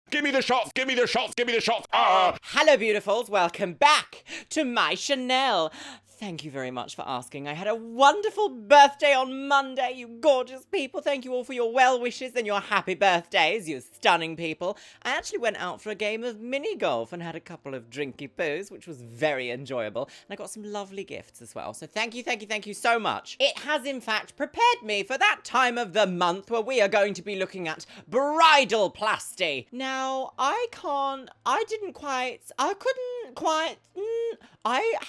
Give me the shots, give me the shots, give me the shots. Hello, beautifuls. Welcome back to my Chanel. Thank you very much for asking. I had a wonderful birthday on Monday, you gorgeous people. Thank you all for your well wishes and your happy birthdays, you stunning people. I actually went out for a game of mini golf and had a couple of drinky poos, which was very enjoyable. And I got some lovely gifts as well. So thank you so much. It has in fact prepared me for that time of the month where we are going to be looking at bridalplasty. Now, I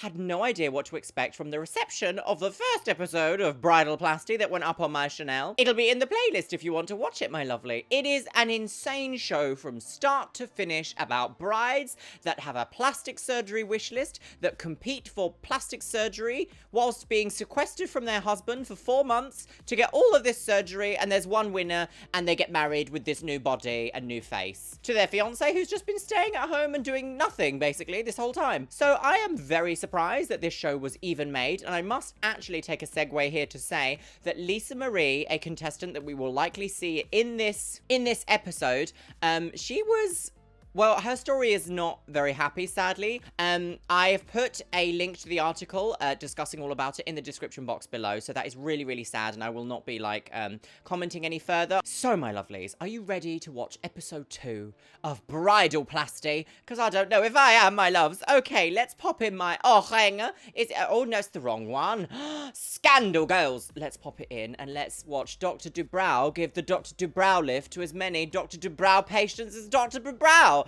had no idea what to expect from the reception of the first episode of Bridalplasty that went up on my Chanel. It'll be in the playlist if you want to watch it, my lovely. It is an insane show from start to finish about brides that have a plastic surgery wish list, that compete for plastic surgery whilst being sequestered from their husband for 4 months to get all of this surgery, and there's one winner and they get married with this new body and new face to their fiance who's just been staying at home and doing nothing basically this whole time. So I am very surprised that this show was even made, and I must actually take a segue here to say that Lisa Marie, a contestant that we will likely see in this episode, she was... well, her story is not very happy, sadly. I have put a link to the article discussing all about it in the description box below, so that is really, really sad, and I will not be, commenting any further. So, my lovelies, are you ready to watch episode 2 of Bridalplasty? Because I don't know if I am, my loves. Okay, let's pop in my... oh, no, it's the wrong one. Scandal, girls. Let's pop it in, and let's watch Dr. Dubrow give the Dr. Dubrow lift to as many Dr. Dubrow patients as Dr. Dubrow.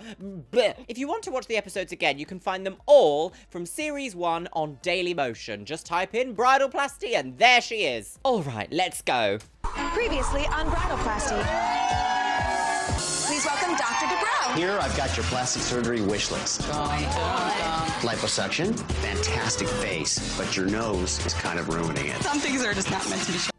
Blech. If you want to watch the episodes again, you can find them all from series 1 on Daily Motion. Just type in Bridalplasty and there she is. All right, let's go. Previously on Bridalplasty. Please welcome Dr. Dubrow. Here I've got your plastic surgery wish list. Liposuction, fantastic face, but your nose is kind of ruining it. Some things are just not meant to be shown.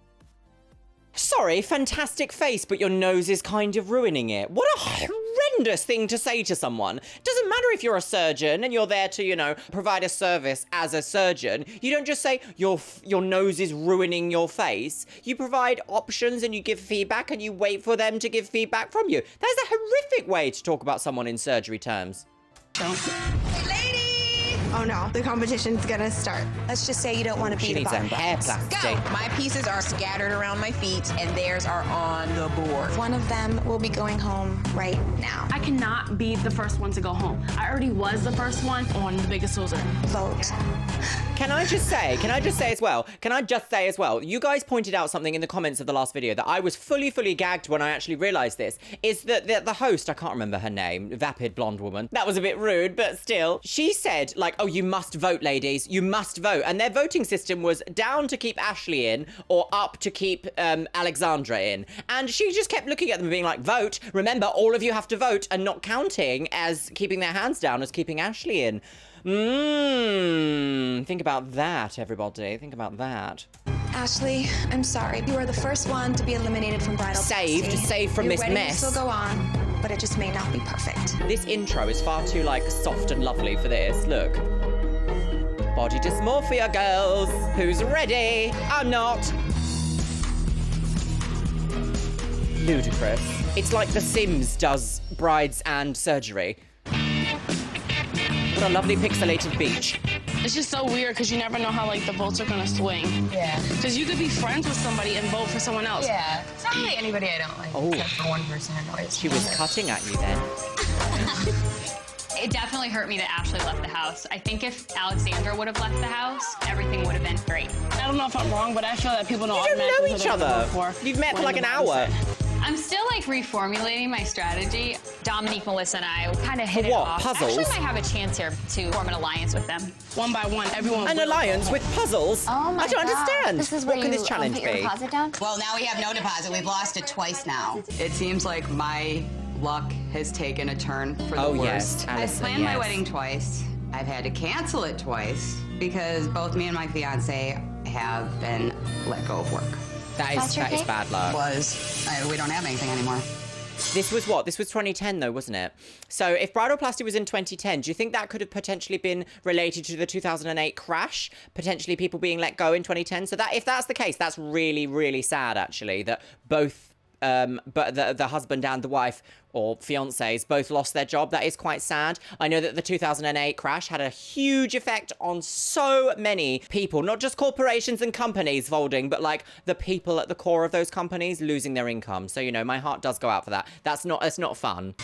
Sorry, fantastic face, but your nose is kind of ruining it. What a horrendous thing to say to someone. Doesn't matter if you're a surgeon and you're there to, provide a service as a surgeon. You don't just say your nose is ruining your face. You provide options and you give feedback and you wait for them to give feedback from you. That is a horrific way to talk about someone in surgery terms. Hey, lady! Oh no, the competition's gonna start. Let's just say you don't want to be She the needs bottom. hair plastic. Go! My pieces are scattered around my feet, and theirs are on the board. One of them will be going home right now. I cannot be the first one to go home. I already was the first one on The Biggest Loser. Vote. Can I just say as well, you guys pointed out something in the comments of the last video that I was fully gagged when I actually realized this, is that the host, I can't remember her name, vapid blonde woman, that was a bit rude, but still, she said, oh, you must vote, ladies, you must vote, and their voting system was down to keep Ashley in, or up to keep Alexandra in, and she just kept looking at them being like, vote, remember, all of you have to vote, and not counting as keeping their hands down as keeping Ashley in. Think about that, everybody. Think about that. Ashley, I'm sorry. You are the first one to be eliminated from Bridalplasty. Saved from this Your wedding mess. will still go on, but it just may not be perfect. This intro is far too, soft and lovely for this. Look. Body dysmorphia, girls. Who's ready? I'm not. Ludicrous. It's like The Sims does brides and surgery. What a lovely pixelated beach. It's just so weird because you never know how the votes are gonna swing. Yeah. Because you could be friends with somebody and vote for someone else. Yeah. It's not really anybody I don't like, Oh. except for one person I always. She was cutting at you then. It definitely hurt me that Ashley left the house. I think if Alexandra would have left the house, everything would have been great. I don't know if I'm wrong, but I feel that people don't You don't know automatically each who they're other. gonna vote for You've met for when an the hour. vote's in. I'm still reformulating my strategy. Dominique, Melissa, and I kind of hit it what? off. Puzzles? Actually, might have a chance here to form an alliance with them. One by one, everyone. An alliance with puzzles? Oh my I don't God. understand. This is What where can you this challenge put your be? deposit down? Well, now we have no deposit. We've lost it twice now. It seems like my luck has taken a turn for the Oh, worst. yes, I've Allison, planned my yes. wedding twice. I've had to cancel it twice because both me and my fiance have been let go of work. That That's is your cake? bad luck. We don't have anything anymore. This was what? This was 2010 though, wasn't it? So if Bridalplasty was in 2010, do you think that could have potentially been related to the 2008 crash? Potentially people being let go in 2010? So that if that's the case, that's really, really sad actually, that both but the husband and the wife or fiancés both lost their job. That is quite sad. I know that the 2008 crash had a huge effect on so many people, not just corporations and companies folding, but like the people at the core of those companies losing their income. So, you know, my heart does go out for that. It's not fun.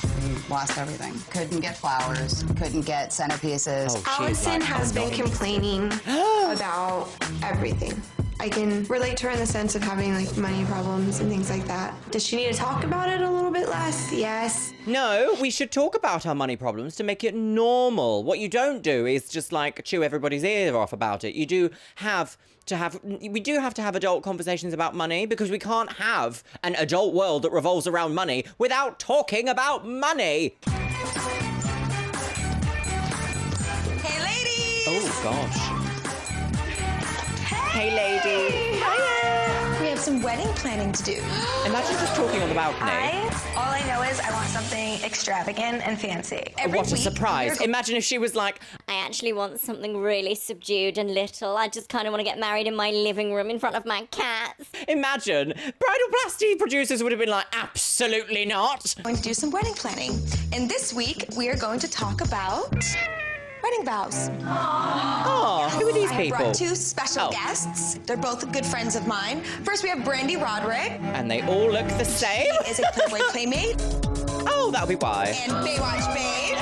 Lost everything. Couldn't get flowers. Couldn't get centerpieces. Oh, Allison has been complaining about everything. I can relate to her in the sense of having like money problems and things like that. Does she need to talk about it a little bit less? Yes. No, we should talk about our money problems to make it normal. What you don't do is just like chew everybody's ear off about it. We do have to have adult conversations about money, because we can't have an adult world that revolves around money without talking about money. Hey, ladies! Oh, gosh. Hey, lady. We have some wedding planning to do. Imagine just talking on the balcony. All I know is I want something extravagant and fancy. What a surprise. Imagine if she was like, I actually want something really subdued and little. I just kind of want to get married in my living room in front of my cats. imagine. Bridalplasty producers would have been like, absolutely not. We're going to do some wedding planning. And this week, we are going to talk about wedding vows. Oh, who are these I people? brought two special Oh. guests. They're both good friends of mine. First, we have Brandy Roderick. And they all look the same? Is a Playboy Playmate. Oh, that'll be why. And Baywatch Babe.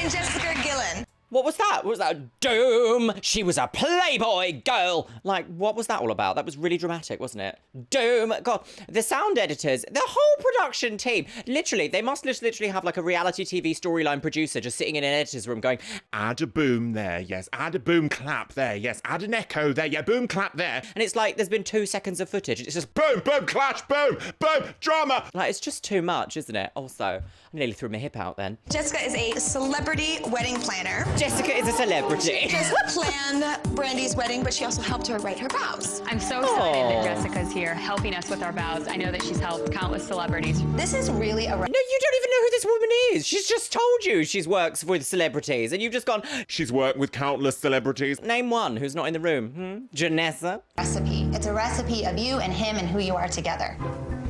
And Jessica Gillen. What was that? What was that? Doom! She was a Playboy girl! Like, what was that all about? That was really dramatic, wasn't it? Doom! God, the sound editors, the whole production team, literally, they must just literally have like a reality TV storyline producer just sitting in an editor's room going, Add a boom there, yes. Add a boom clap there, yes. Add an echo there, yeah. Boom clap there. and it's like there's been 2 seconds of footage. It's just, Boom, boom, clash, boom, boom, drama. like, it's just too much, isn't it? Also, I nearly threw my hip out then. Jessica is a celebrity wedding planner. Jessica is a celebrity. Just planned Brandy's wedding, but she also helped her write her vows. I'm so excited that Jessica's here helping us with our vows. I know that she's helped countless celebrities. This is really a No, you don't even know who this woman is. She's just told you she works with celebrities, and you've just gone, She's worked with countless celebrities. name one who's not in the room. Jenessa? Recipe. It's a recipe of you and him and who you are together.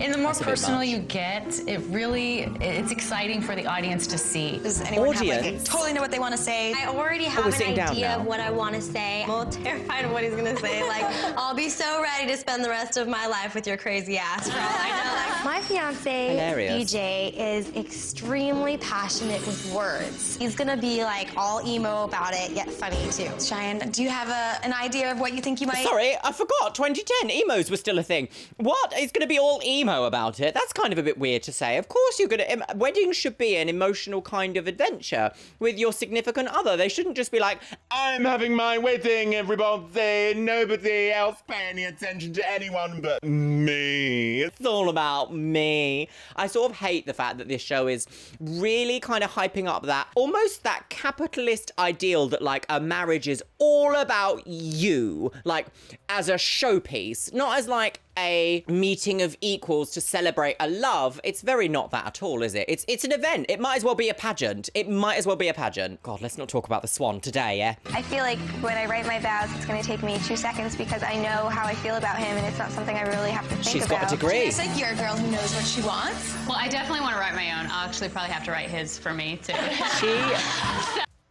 And the more a bit personal much. you get, it's exciting for the audience to see. Does anyone have Audience? totally know what they want to say? I already have we're an sitting down idea now. of what I want to say. I'm all terrified of what he's going to say. Like, I'll be so ready to spend the rest of my life with your crazy ass for all I know. Like, my fiance, Hilarious. BJ, is extremely passionate with words. He's going to be like all emo about it, yet funny too. Cheyenne, do you have an idea of what you think you might... Sorry, I forgot. 2010, emos were still a thing. What? It's going to be all emo about it? That's kind of a bit weird to say. Of course you're going to... Weddings should be an emotional kind of adventure with your significant other. They shouldn't just be like, I'm having my wedding, everybody. Nobody else pay any attention to anyone but me. it's all about me. I sort of hate the fact that this show is really kind of hyping up that, almost that capitalist ideal that like a marriage is all about you, like as a showpiece, not as like a meeting of equals to celebrate a love. It's very not that at all, is it? It's an event. It might as well be a pageant. It might as well be a pageant. God, let's not talk about the swan today, yeah? I feel like when I write my vows, it's going to take me 2 seconds because I know how I feel about him and it's not something I really have to think She's about. got a degree. It's like you're a girl who knows what she wants. Well, I definitely want to write my own. I'll actually probably have to write his for me, too.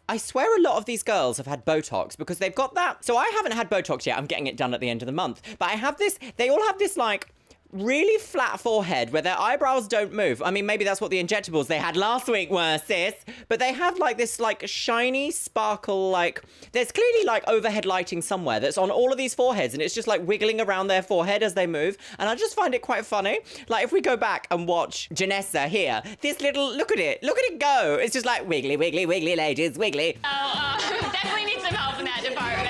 I swear a lot of these girls have had Botox because they've got that. So I haven't had Botox yet. I'm getting it done at the end of the month. But I have this, they all have this like really flat forehead where their eyebrows don't move. I mean, maybe that's what the injectables they had last week were, sis. But they have like this like shiny sparkle, like there's clearly like overhead lighting somewhere that's on all of these foreheads and it's just like wiggling around their forehead as they move. And I just find it quite funny. Like if we go back and watch Jenessa here, this little, look at it go. It's just like wiggly, wiggly, wiggly, ladies, wiggly. Definitely need some help in that department.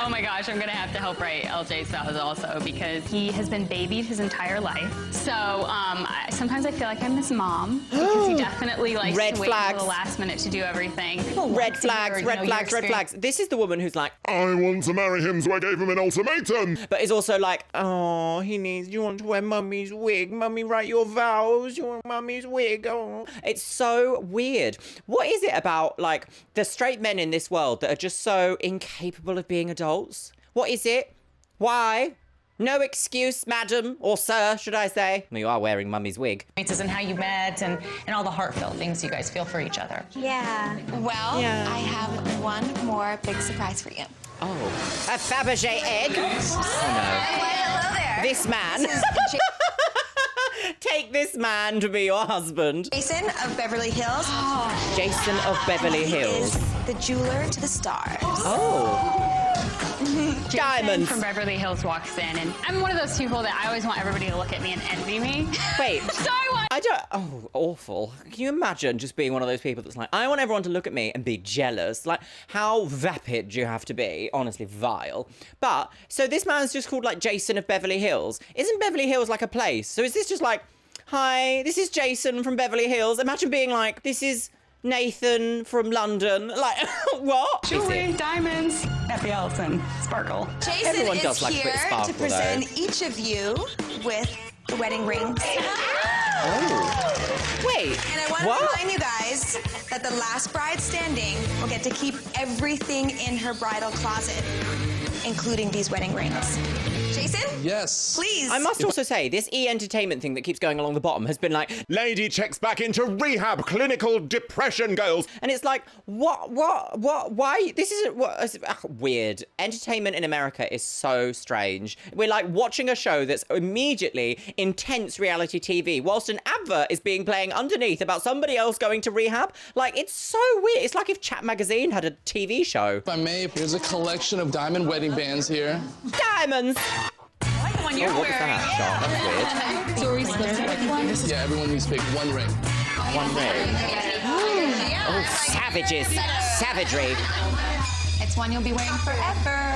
Oh my gosh, I'm gonna have to help write LJ's vows also because he has been babied his entire life. So sometimes I feel like I'm his mom because he definitely likes Red to wait flags. until the last minute to do everything. Red flags, red flags, red flags. This is the woman who's like, I want to marry him, so I gave him an ultimatum. but is also like, oh, you want to wear mummy's wig? Mummy, write your vows. You want mummy's wig? Oh. It's so weird. What is it about, like, the straight men in this world that are just so incapable of being adults? What is it? Why? No excuse, madam, or sir, should I say. Well, you are wearing mummy's wig. And how you met and all the heartfelt things you guys feel for each other. Yeah. Well, I have one more big surprise for you. Oh, a Fabergé egg? Oh, no. Hello there. This man. Take this man to be your husband. Jason of Beverly Hills. Jason of Beverly Hills. He is the jeweler to the stars. Oh. Diamonds. From Beverly Hills walks in, and I'm one of those people that I always want everybody to look at me and envy me. Wait. So I want. I don't. Oh, awful. Can you imagine just being one of those people that's like, I want everyone to look at me and be jealous? Like, how vapid do you have to be? Honestly, vile. But, so this man's just called, like, Jason of Beverly Hills. Isn't Beverly Hills like a place? So is this just like, hi, this is Jason from Beverly Hills? Imagine being like, this is Nathan from London. Like, what? Jewelry, diamonds, happy Allison, sparkle. Jason Everyone is does like a here bit of sparkle, to present each of you with the wedding rings. Oh. Wait. And I want to remind you guys that the last bride standing will get to keep everything in her bridal closet, including these wedding rings. Jason? Yes. Please. I must also say, this E-entertainment thing that keeps going along the bottom has been like, Lady checks back into rehab, clinical depression goals. and it's like, what, why? This isn't, weird. Entertainment in America is so strange. We're like watching a show that's immediately intense reality TV, whilst an advert is being playing underneath about somebody else going to rehab. Like, it's so weird. It's like if Chat Magazine had a TV show. If I may, here's a collection of diamond wedding bands here. Diamonds! I like the one you're What was that shot? That's weird. So are we supposed to pick one? Yeah, everyone needs to pick one ring. One ring. Oh, savages. Savagery. It's one you'll be wearing forever.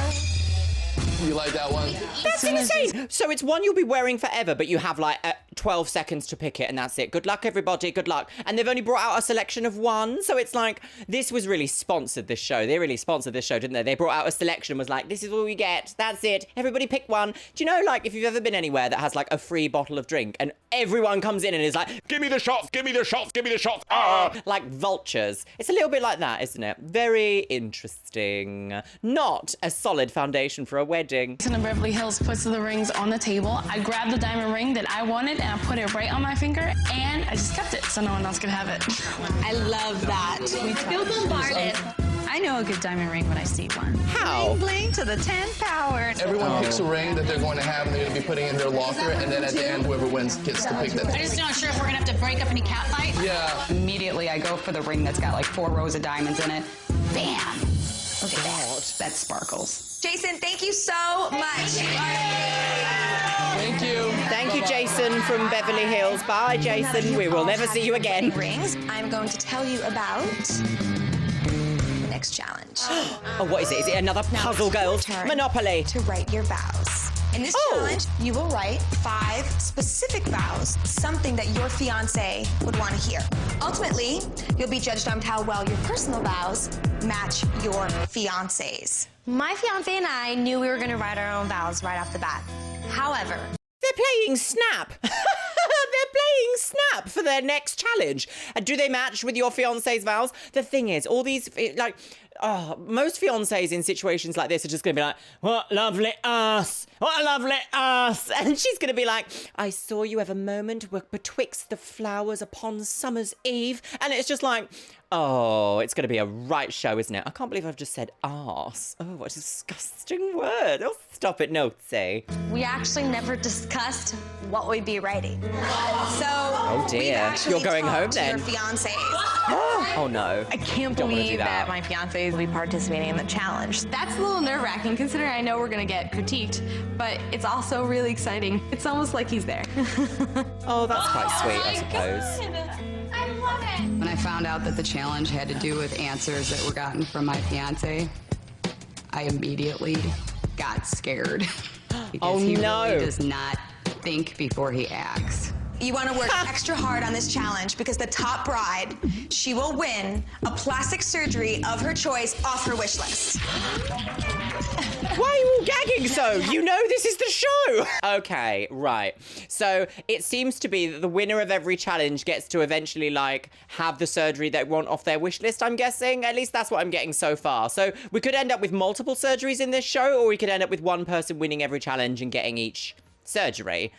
You like that one? That's insane. So it's one you'll be wearing forever, but you have like 12 seconds to pick it, and that's it. Good luck, everybody. Good luck. And they've only brought out a selection of one. So it's like, this was really sponsored, this show. They really sponsored this show, didn't they? They brought out a selection, was like, this is what we get. That's it. Everybody pick one. Do you know, like, if you've ever been anywhere that has like a free bottle of drink and everyone comes in and is like, Give me the shots, give me the shots, give me the shots. like vultures. It's a little bit like that, isn't it? Very interesting. Not a solid foundation for a wedding. Jason of Beverly Hills puts the rings on the table. I grabbed the diamond ring that I wanted and I put it right on my finger, and I just kept it so no one else could have it. I love that. We feel bombarded. I know a good diamond ring when I see one. How? Bling to the 10th power. Everyone picks a ring that they're going to have and they're going to be putting in their locker, and then at the end, whoever wins gets to pick that. I'm just not sure if we're gonna have to break up any cat fight. Yeah. Immediately, I go for the ring that's got like 4 rows of diamonds in it. Bam! Look at that. That sparkles. Jason, thank you so much. Thank you. Thank you, Jason from Beverly Hills. Bye, Jason. We will never see you again. Rings. I'm going to tell you about the next challenge. Oh, what is it? Is it another puzzle, girls? Turn Monopoly. To write your vows. In this challenge, you will write 5 specific vows, something that your fiancé would want to hear. Ultimately, you'll be judged on how well your personal vows match your fiancé's. My fiance and I knew we were going to write our own vows right off the bat. However, They're playing Snap. They're playing Snap for their next challenge. And do they match with your fiancé's vows? The thing is, all these, like, most fiancés in situations like this are just going to be like, what lovely ass, what a lovely ass. And she's going to be like, I saw you have a moment betwixt the flowers upon summer's eve. And it's just like, oh, it's going to be a right show, isn't it? I can't believe I've just said arse. Oh, what a disgusting word. Oh, stop it, Notsy. we actually never discussed what we'd be writing. So, Oh dear, you're going home then? Your fiancés. Oh no. I can't Don't wanna do believe that. that my fiance will be participating in the challenge. That's a little nerve-wracking considering I know we're gonna get critiqued, but it's also really exciting. It's almost like he's there. Oh, that's quite sweet, I suppose. I love it. When I found out that the challenge had to do with answers that were gotten from my fiance, I immediately got scared. Because Oh, he no. really does not think before he acts. You want to work extra hard on this challenge because the top bride, she will win a plastic surgery of her choice off her wish list. Why are you all gagging so? You know this is the show! Okay, right. So it seems to be that the winner of every challenge gets to eventually, like, have the surgery they want off their wish list, I'm guessing. At least that's what I'm getting so far. So we could end up with multiple surgeries in this show, or we could end up with one person winning every challenge and getting each surgery.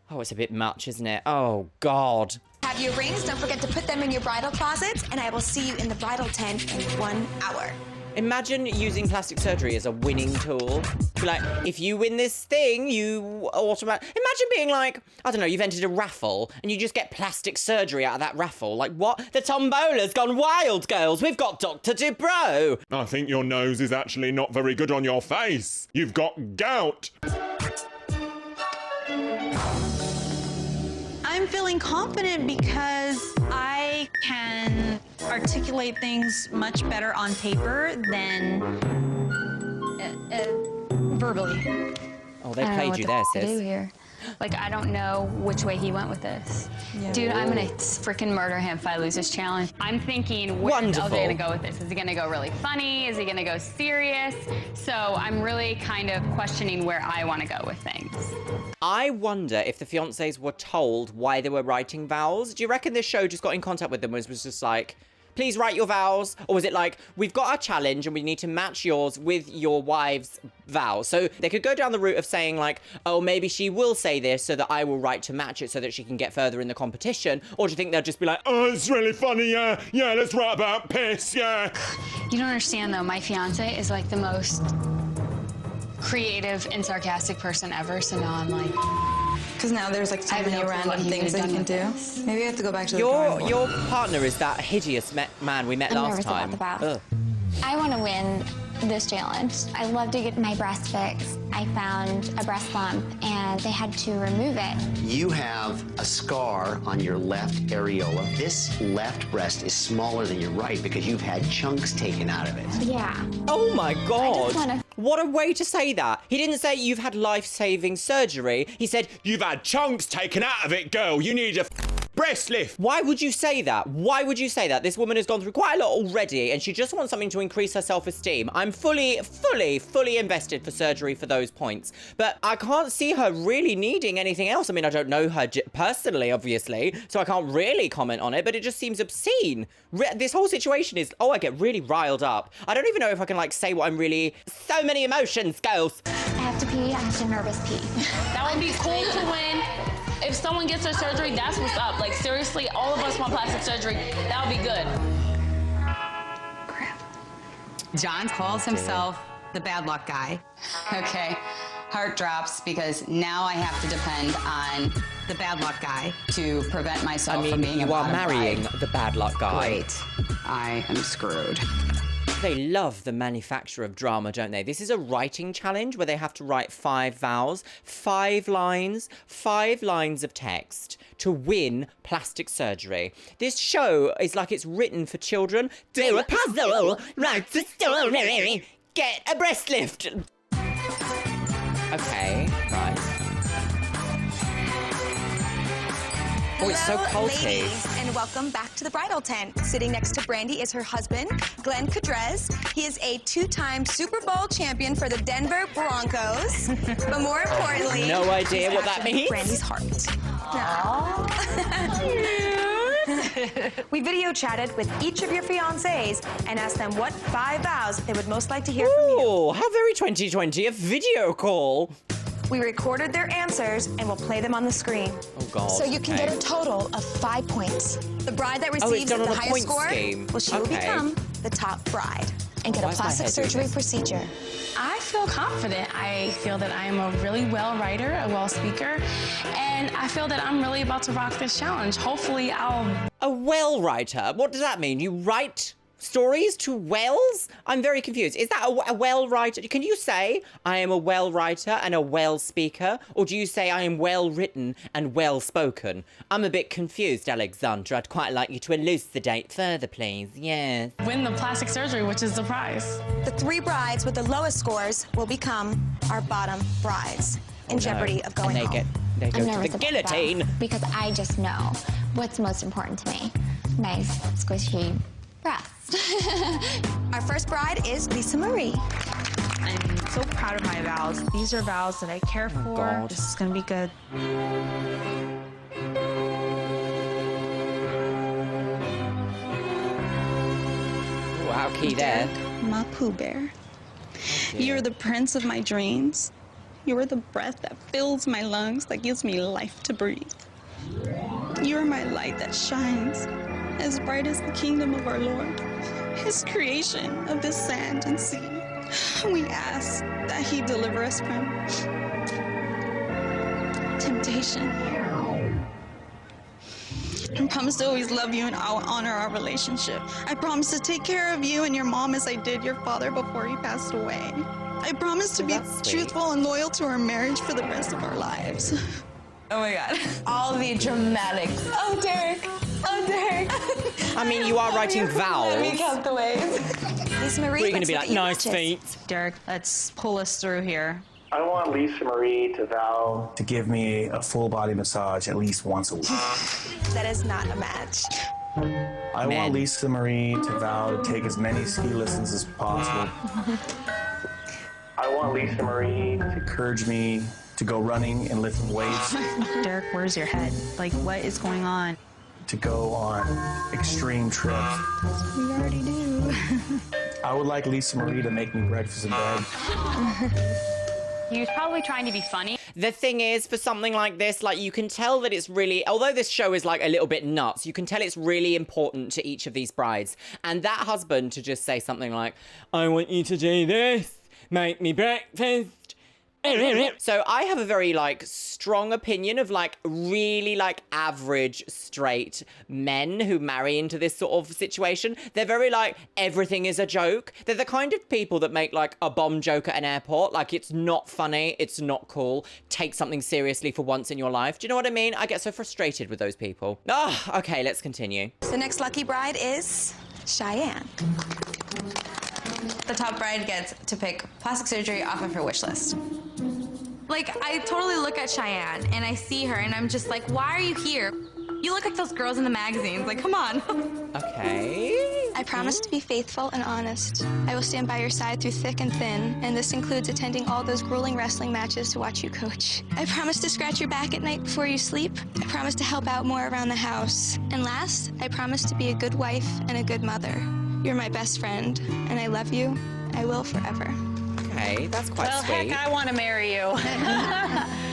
Oh, it's a bit much, isn't it? Oh, God. Have your rings. Don't forget to put them in your bridal closet, and I will see you in the bridal tent in 1 hour. Imagine using plastic surgery as a winning tool. Be like, if you win this thing, you automatically... Imagine being like, I don't know, you've entered a raffle and you just get plastic surgery out of that raffle. Like, what? The tombola's gone wild, girls. We've got Dr. Dubrow. I think your nose is actually not very good on your face. You've got gout. I'm feeling confident because I can articulate things much better on paper than verbally. Oh, they played you there, sis. Here. Like, I don't know which way he went with this. Yeah. Dude, I'm gonna freaking murder him if I lose this challenge. I'm thinking, where's LJ gonna go with this? Is he gonna go really funny? Is he gonna go serious? So I'm really kind of questioning where I wanna go with things. I wonder if the fiancés were told why they were writing vows. Do you reckon this show just got in contact with them and was just like, please write your vows? Or was it like, we've got our challenge and we need to match yours with your wife's vows? So they could go down the route of saying like, oh, maybe she will say this so that I will write to match it so that she can get further in the competition. Or do you think they'll just be like, oh, it's really funny, yeah, let's write about piss, yeah. You don't understand though, my fiance is like the most creative and sarcastic person ever, so now I'm like... Because now there's like so many random things that you can do. Maybe I have to go back to the Your partner is that hideous man we met last time. I want to win this challenge. I love to get my breast fixed. I found a breast lump and they had to remove it. You have a scar on your left areola. This left breast is smaller than your right because you've had chunks taken out of it. Yeah. Oh my God. What a way to say that. He didn't say you've had life-saving surgery. He said, you've had chunks taken out of it, girl. You need a breast lift. Why would you say that? Why would you say that? This woman has gone through quite a lot already and she just wants something to increase her self-esteem. I'm fully invested for surgery for those points. But I can't see her really needing anything else. I mean, I don't know her personally, obviously, so I can't really comment on it, but it just seems obscene. This whole situation is, I get really riled up. I don't even know if I can, like, say what I'm really... So many emotions, girls. I have to pee. I have to nervous pee. That would be cool to win. If someone gets their surgery, that's what's up. Like, seriously, all of us want plastic surgery. That would be good. Crap. John calls himself the bad luck guy. Okay. Heart drops because now I have to depend on the bad luck guy to prevent myself from being a you are marrying the bad luck guy. Great. I am screwed. They love the manufacture of drama, don't they? This is a writing challenge where they have to write 5 vows, 5 lines of text to win plastic surgery. This show is like it's written for children. Do a puzzle, write a story, get a breast lift. Okay, right. Oh, it's so culty. Ladies, and welcome back to the bridal tent. Sitting next to Brandy is her husband, Glenn Cadrez. He is a 2-time Super Bowl champion for the Denver Broncos. But more importantly, no idea what that means. Brandy's heart. We video chatted with each of your fiancés and asked them what 5 vows they would most like to hear from you. Oh, how very 2020, a video call. We recorded their answers and we'll play them on the screen. Oh, God. So you can get a total of 5 points. The bride that receives the highest score, well, she will become the top bride and get a plastic surgery procedure. I feel confident. I feel that I am a really well writer, a well speaker, and I feel that I'm really about to rock this challenge. Hopefully I'll... A well writer? What does that mean? You write stories to wells? I'm very confused. Is that a well writer? Can you say I am a well writer and a well speaker? Or do you say I am well written and well spoken? I'm a bit confused, Alexandra. I'd quite like you to elucidate further, please. Yes. Win the plastic surgery, which is the prize. The 3 brides with the lowest scores will become our bottom brides in jeopardy of going home. They go I'm to nervous the about guillotine. that because I just know what's most important to me. Nice, squishy breasts. Our first bride is Lisa Marie. I'm so proud of my vows. These are vows that I care for. God. This is gonna be good. Wow, key there. My Pooh Bear. You're the prince of my dreams. You're the breath that fills my lungs, that gives me life to breathe. You're my light that shines as bright as the kingdom of our Lord, his creation of the sand and sea. We ask that he deliver us from temptation. I promise to always love you and I'll honor our relationship. I promise to take care of you and your mom as I did your father before he passed away. I promise to be truthful and loyal to our marriage for the rest of our lives. Oh my God. All the dramatics. Oh, Derek. Oh, Derek. I mean, you are writing vows. Let me count the ways. Lisa Marie, We're going to be like, nice feet. Derek, let's pull us through here. I want Lisa Marie to vow to give me a full body massage at least once a week. That is not a match. I want Lisa Marie to vow to take as many ski lessons as possible. I want Lisa Marie to encourage me to go running and lifting weights. Derek, where's your head? Like, what is going on? To go on extreme trips. We already do. I would like Lisa Marie to make me breakfast in bed. He was probably trying to be funny. The thing is, for something like this, like, you can tell that it's really, although this show is like a little bit nuts, you can tell it's really important to each of these brides. And that husband to just say something like, I want you to do this, make me breakfast. So I have a very like strong opinion of like really like average straight men who marry into this sort of situation. They're very like, everything is a joke. They're the kind of people that make like a bomb joke at an airport. Like, it's not funny, it's not cool. Take something seriously for once in your life. Do you know what I mean? I get so frustrated with those people. Ah, okay, let's continue. The next lucky bride is Cheyenne. The top bride gets to pick plastic surgery off of her wish list. Like, I totally look at Cheyenne and I see her and I'm just like, why are you here? You look like those girls in the magazines. Like, come on. Okay. I promise to be faithful and honest. I will stand by your side through thick and thin, and this includes attending all those grueling wrestling matches to watch you coach. I promise to scratch your back at night before you sleep. I promise to help out more around the house. And last, I promise to be a good wife and a good mother. You're my best friend, and I love you. I will forever. Okay, that's quite well, sweet. Heck, I want to marry you.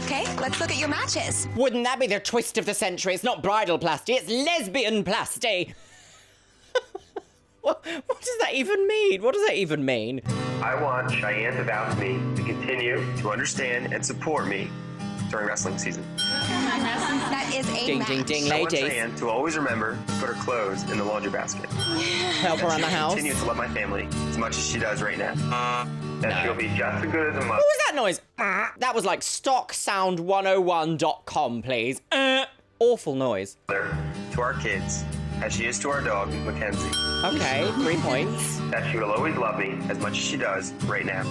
Okay, let's look at your matches. Wouldn't that be the twist of the century? It's not bridal-plasty, it's lesbian-plasty. What does that even mean? What does that even mean? I want Cheyenne to vow to me to continue to understand and support me during wrestling season. That is a Ding, match. ding, ding, I want ladies. Cheyenne to always remember to put her clothes in the laundry basket. Help around the house. Continue to love my family as much as she does right now. That she'll be just as good as a mother. What was that noise? That was like stocksound101.com, please. Awful noise. To our kids, as she is to our dog, Mackenzie. Okay, 3 points. That she will always love me as much as she does right now.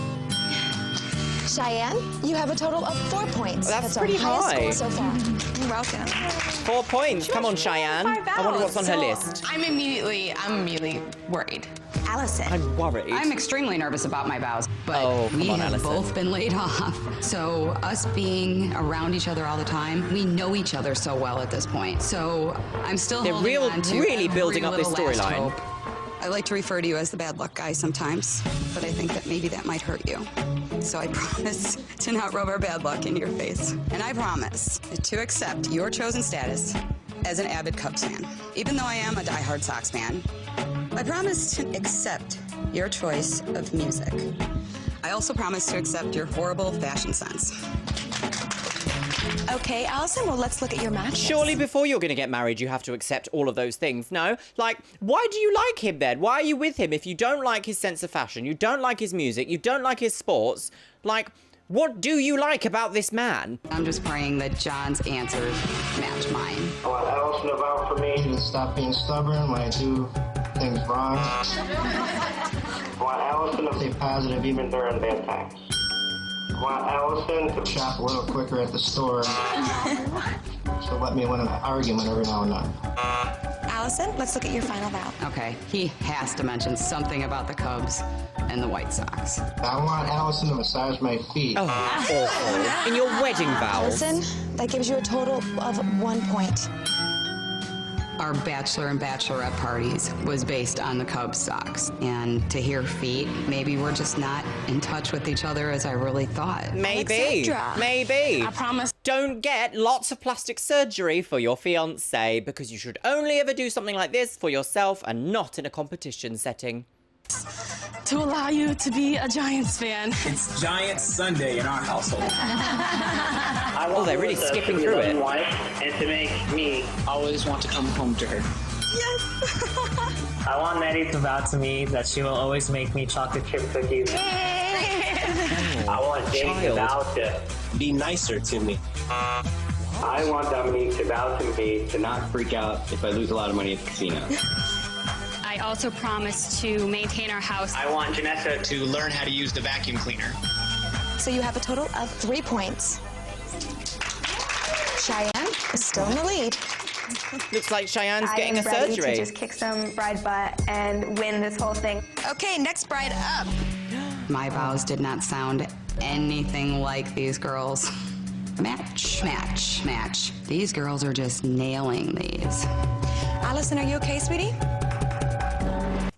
Cheyenne, you have a total of 4 points. Well, that's our pretty highest high. score so far. You're welcome. 4 points. Come on, Cheyenne. I wonder what's on her list. I'm immediately worried. Allison. I'm worried. I'm extremely nervous about my vows, but come we on, have Allison. both been laid off. So us being around each other all the time, we know each other so well at this point. So I'm still They're holding on to really every building up this little last storyline. hope. I like to refer to you as the bad luck guy sometimes, but I think that maybe that might hurt you. So I promise to not rub our bad luck in your face. And I promise to accept your chosen status as an avid Cubs fan. Even though I am a diehard Sox fan, I promise to accept your choice of music. I also promise to accept your horrible fashion sense. Okay, Allison, well, let's look at your matches. Surely before you're going to get married, you have to accept all of those things, no? Like, why do you like him then? Why are you with him if you don't like his sense of fashion, you don't like his music, you don't like his sports? Like, what do you like about this man? I'm just praying that John's answers match mine. I want Allison to vow for me to stop being stubborn when I do things wrong. I want Allison to stay positive even during bad times. want Allison to shop a little quicker at the store. So let me win an argument every now and then. Allison, let's look at your final vow. Okay, he has to mention something about the Cubs and the White Sox. I want Allison to massage my feet. Oh, awful. In your wedding vows. Allison, that gives you a total of 1 point. Our bachelor and bachelorette parties was based on the Cubs socks. And to hear feet, maybe we're just not in touch with each other as I really thought. Maybe. Maybe. I promise. Don't get lots of plastic surgery for your fiancé, because you should only ever do something like this for yourself and not in a competition setting. To allow you to be a Giants fan. It's Giants Sunday in our household. Oh, they're really skipping through it. And to make me Always want to come home to her. I want Maddie to vow to me that she will always make me chocolate chip cookies. I want Jake to vow to Be nicer to me. I want Dominique to vow to me to not freak out if I lose a lot of money at the casino. I also promise to maintain our house. I want Jenessa To learn how to use the vacuum cleaner. So you have a total of 3 points. Cheyenne is still in the lead. Looks like Cheyenne's getting a ready surgery. to just kick some bride butt and win this whole thing. Okay, next bride up. My vows did not sound anything like these girls. Match, match, match. These girls are just nailing these. Allison, are you okay, sweetie?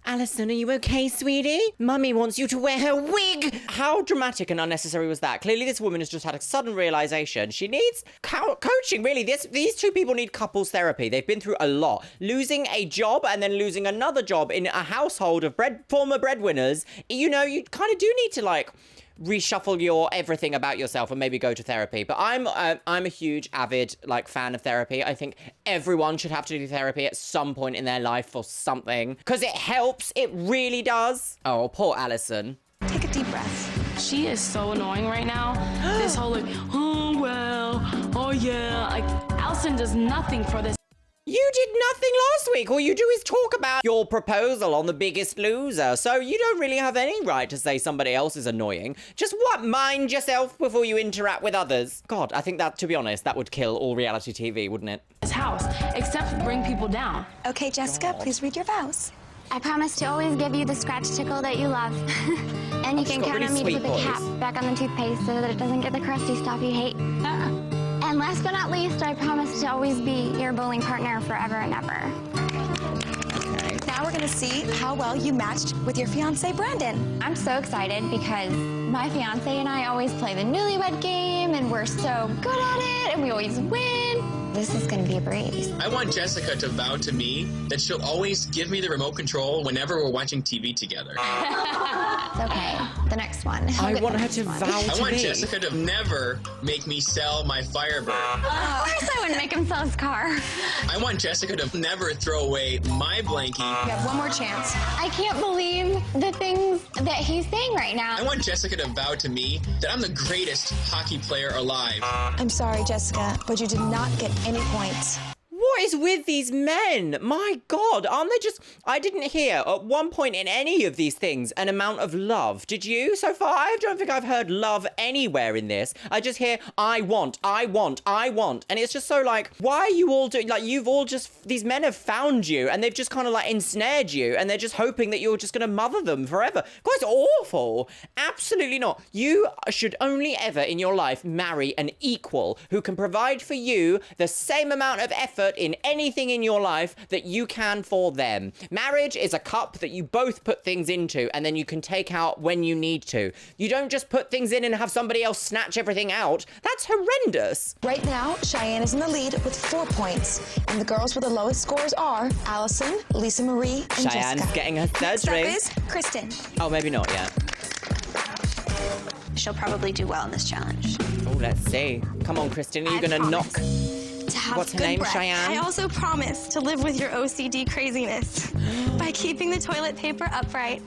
Allison, are you okay, sweetie? Mummy wants you to wear her wig. How dramatic and unnecessary was that? Clearly this woman has just had a sudden realization. She needs coaching, really. These two people need couples therapy. They've been through a lot. Losing a job and then losing another job in a household of former breadwinners. You know, you kind of do need to, like, reshuffle your everything about yourself and maybe go to therapy. But I'm a huge avid fan of therapy. I think everyone should have to do therapy at some point in their life for something, because it helps. It really does. Oh, poor Allison. Take a deep breath. She is so annoying right now. This whole oh well, oh yeah. Allison does nothing for this. You did nothing last week. All you do is talk about your proposal on The Biggest Loser. So you don't really have any right to say somebody else is annoying. Just mind yourself before you interact with others. God, I think that, to be honest, that would kill all reality TV, wouldn't it? This house, except bring people down. Okay, Jessica, please read your vows. I promise to always give you the scratch tickle that you love. And you can count on me to put the cap back on the toothpaste so that it doesn't get the crusty stuff you hate. And last but not least, I promise to always be your bowling partner forever and ever. Now we're gonna see how well you matched with your fiance, Brandon. I'm so excited because my fiance and I always play the newlywed game and we're so good at it and we always win. This is gonna be a breeze. I want Jessica to vow to me that she'll always give me the remote control whenever we're watching TV together. Okay, the next one. I want her to vow to me. I want Jessica to never make me sell my Firebird. Of course I wouldn't make him sell his car. I want Jessica to never throw away my blankie. You have one more chance. I can't believe the things that he's saying right now. I want Jessica to vow to me that I'm the greatest hockey player alive. I'm sorry, Jessica, but you did not get any points. What is with these men? My God, aren't they just... I didn't hear at one point in any of these things an amount of love. Did you so far? I don't think I've heard love anywhere in this. I just hear, I want, I want, I want. And it's just so why are you all doing... you've all just... These men have found you and they've just kind of ensnared you and they're just hoping that you're just going to mother them forever. God, it's awful. Absolutely not. You should only ever in your life marry an equal who can provide for you the same amount of effort in anything in your life that you can for them. Marriage is a cup that you both put things into and then you can take out when you need to. You don't just put things in and have somebody else snatch everything out. That's horrendous. Right now, Cheyenne is in the lead with 4 points, and the girls with the lowest scores are Allison, Lisa Marie, and Jessica. Cheyenne's getting her surgery. Next up is Kristen. Oh, maybe not yet. She'll probably do well in this challenge. Oh, let's see. Come on, Kristen, are you going to knock... What's her name, Cheyenne? I also promise to live with your OCD craziness by keeping the toilet paper upright,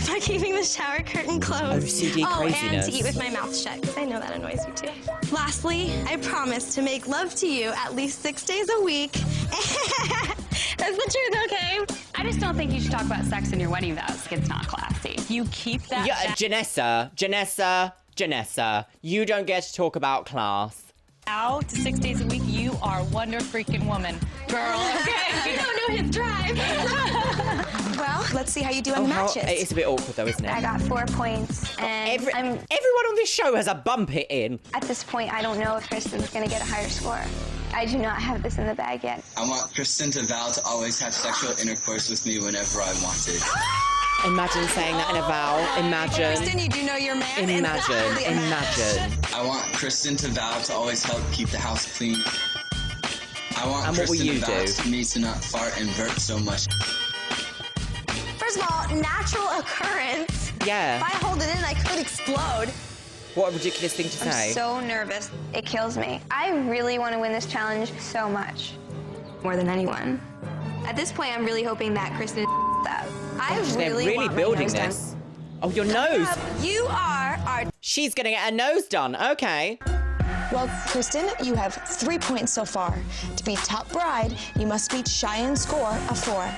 by keeping the shower curtain closed. OCD craziness. And to eat with my mouth shut, because I know that annoys you too. Lastly, I promise to make love to you at least 6 days a week. That's the truth, okay? I just don't think you should talk about sex in your wedding vows. It's not classy. You keep that. Yeah, Jenessa. Janessa, you don't get to talk about class. Now to 6 days a week, you are Wonder freaking Woman. Girl, okay? You don't know his drive. Well, let's see how you do on the matches. It's a bit awkward though, isn't it? I got 4 points, and Everyone on this show has a bump it in. at this point, I don't know if Kristen's gonna get a higher score. I do not have this in the bag yet. I want Kristen to vow to always have sexual intercourse with me whenever I want it. Imagine saying that in a vow. Imagine. Kristen, you do know your man. Imagine. I want Kristen to vow to always help keep the house clean. I want And what will Kristen you to vow do? to me to not fart and burp so much. First of all, natural occurrence. Yeah. If I hold it in, I could explode. What a ridiculous thing to say. I'm so nervous. It kills me. I really want to win this challenge so much. More than anyone. At this point, I'm really hoping that Kristen is that. They're really building this. Oh, your nose. You are our... She's gonna get her nose done. Okay. Well, Kristen, you have 3 points so far. To be top bride, you must beat Cheyenne's score of 4.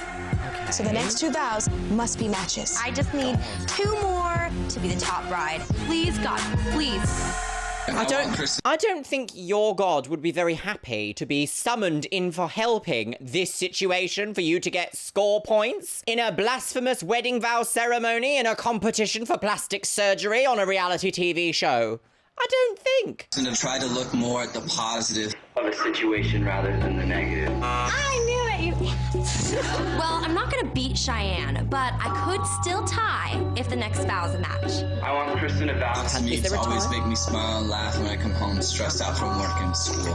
Okay. So the next 2 vows must be matches. I just need 2 more to be the top bride. Please, God, please. I don't think your god would be very happy to be summoned in for helping this situation for you to get score points in a blasphemous wedding vow ceremony in a competition for plastic surgery on a reality TV show. I don't think. And to try to look more at the positive of a situation rather than the negative. I knew it. Well, I'm not gonna beat Cheyenne, but I could still tie if the next vow's a match. I want Kristen to vow to me to always make me smile and laugh when I come home stressed out from work and school.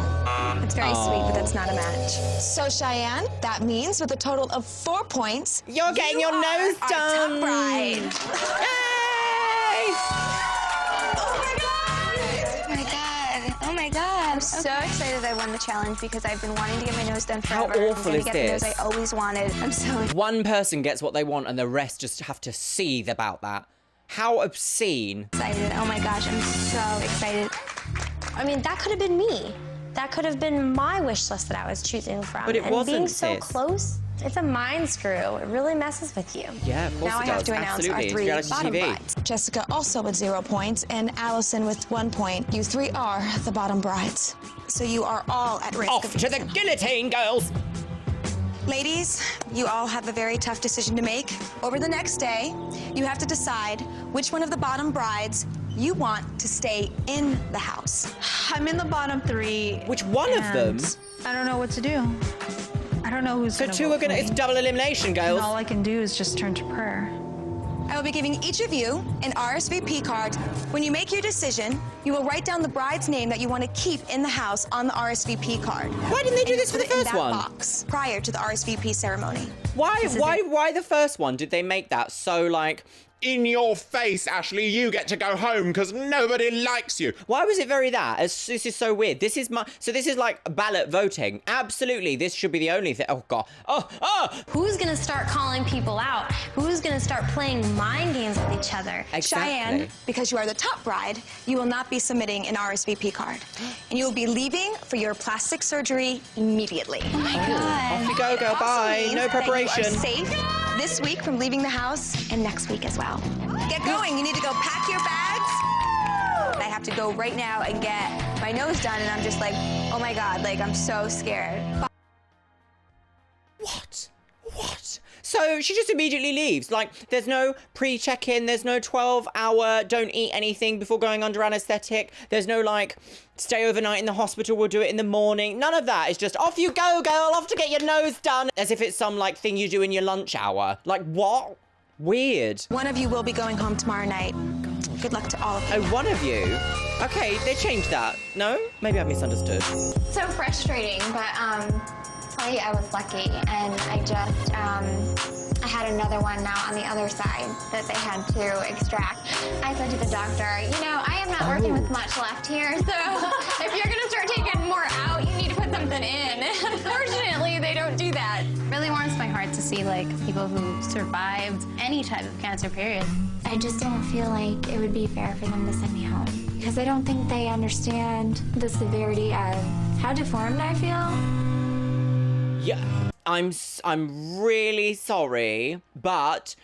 It's very sweet, but that's not a match. So, Cheyenne, that means with a total of 4 points, you're getting your nose our done. top bride. Yay! Oh my god. I'm so excited I won the challenge because I've been wanting to get my nose done forever. How awful I'm is gonna get this? the nose I always wanted. I'm so One person gets what they want and the rest just have to seethe about that. How obscene. excited. Oh my gosh, I'm so excited. I mean, that could have been me. That could have been my wish list that I was choosing from. But it and wasn't, being so sis. close, it's a mind screw. It really messes with you. Yeah, of course Now it I does. have to announce our Absolutely. 3 It's bottom reality TV. brides. Jessica also with 0 points, and Allison with 1 point. You 3 are the bottom brides. So you are all at risk. Off to the guillotine, girls! Ladies, you all have a very tough decision to make. Over the next day, you have to decide which one of the bottom brides you want to stay in the house. I'm in the bottom 3. Which one of them? I don't know what to do. I don't know who's So gonna 2 vote are gonna, for it's me. double elimination, And girls. all I can do is just turn to prayer. I will be giving each of you an RSVP card. When you make your decision, you will write down the bride's name that you want to keep in the house on the RSVP card. Why didn't they do this for the Put it in first that one? box prior to the RSVP ceremony. Why the first one did they make that so, like, in your face, Ashley, you get to go home because nobody likes you. Why was it very that? This is so weird. This is like ballot voting. Absolutely, this should be the only thing. Oh, God. Who's gonna start calling people out? Who's gonna start playing mind games with each other? Cheyenne, because you are the top bride, you will not be submitting an RSVP card. And you will be leaving for your plastic surgery immediately. Oh my God. Off you go, girl. Bye. No preparation. You are safe this week from leaving the house and next week as well. Get going. You need to go pack your bags. I have to go right now and get my nose done, and I'm just like, oh my God, like I'm so scared. What? So she just immediately leaves. Like, there's no pre-check-in, there's no 12-hour don't eat anything before going under anesthetic. There's no, like, stay overnight in the hospital, we'll do it in the morning. None of that. It's just, off you go, girl, off to get your nose done. As if it's some, like, thing you do in your lunch hour. Like, what? Weird. One of you will be going home tomorrow night. Good luck to all of you. Oh, one of you? Okay, they changed that. No? Maybe I misunderstood. So frustrating, but I was lucky, and I just I had another one now on the other side that they had to extract. I said to the doctor, you know, I am not working with much left here, so if you're gonna start taking more out, you need to put something in. Unfortunately, they don't do that. Really warms my heart to see like people who survived any type of cancer, period. I just don't feel like it would be fair for them to send me home because I don't think they understand the severity of how deformed I feel. Yeah, I'm really sorry, but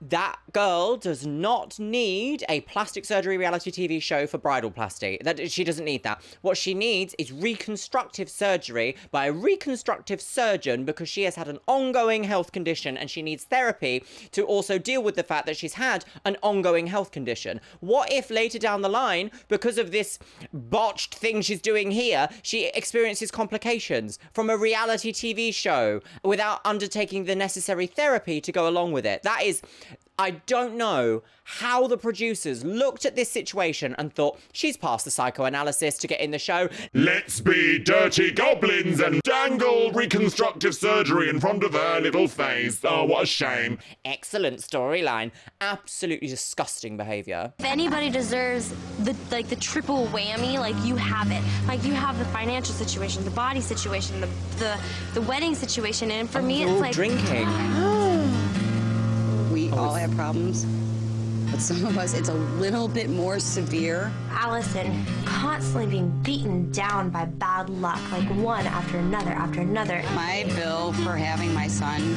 That girl does not need a plastic surgery reality TV show for bridalplasty. She doesn't need that. What she needs is reconstructive surgery by a reconstructive surgeon because she has had an ongoing health condition and she needs therapy to also deal with the fact that she's had an ongoing health condition. What if later down the line, because of this botched thing she's doing here, she experiences complications from a reality TV show without undertaking the necessary therapy to go along with it? That is... I don't know how the producers looked at this situation and thought, she's passed the psychoanalysis to get in the show. Let's be dirty goblins and dangle reconstructive surgery in front of her little face. Oh, what a shame. Excellent storyline. Absolutely disgusting behavior. If anybody deserves the triple whammy, like you have it. Like you have the financial situation, the body situation, the wedding situation, and for me it's like drinking. We all have problems, but some of us, it's a little bit more severe. Allison constantly being beaten down by bad luck, like one after another after another. My bill for having my son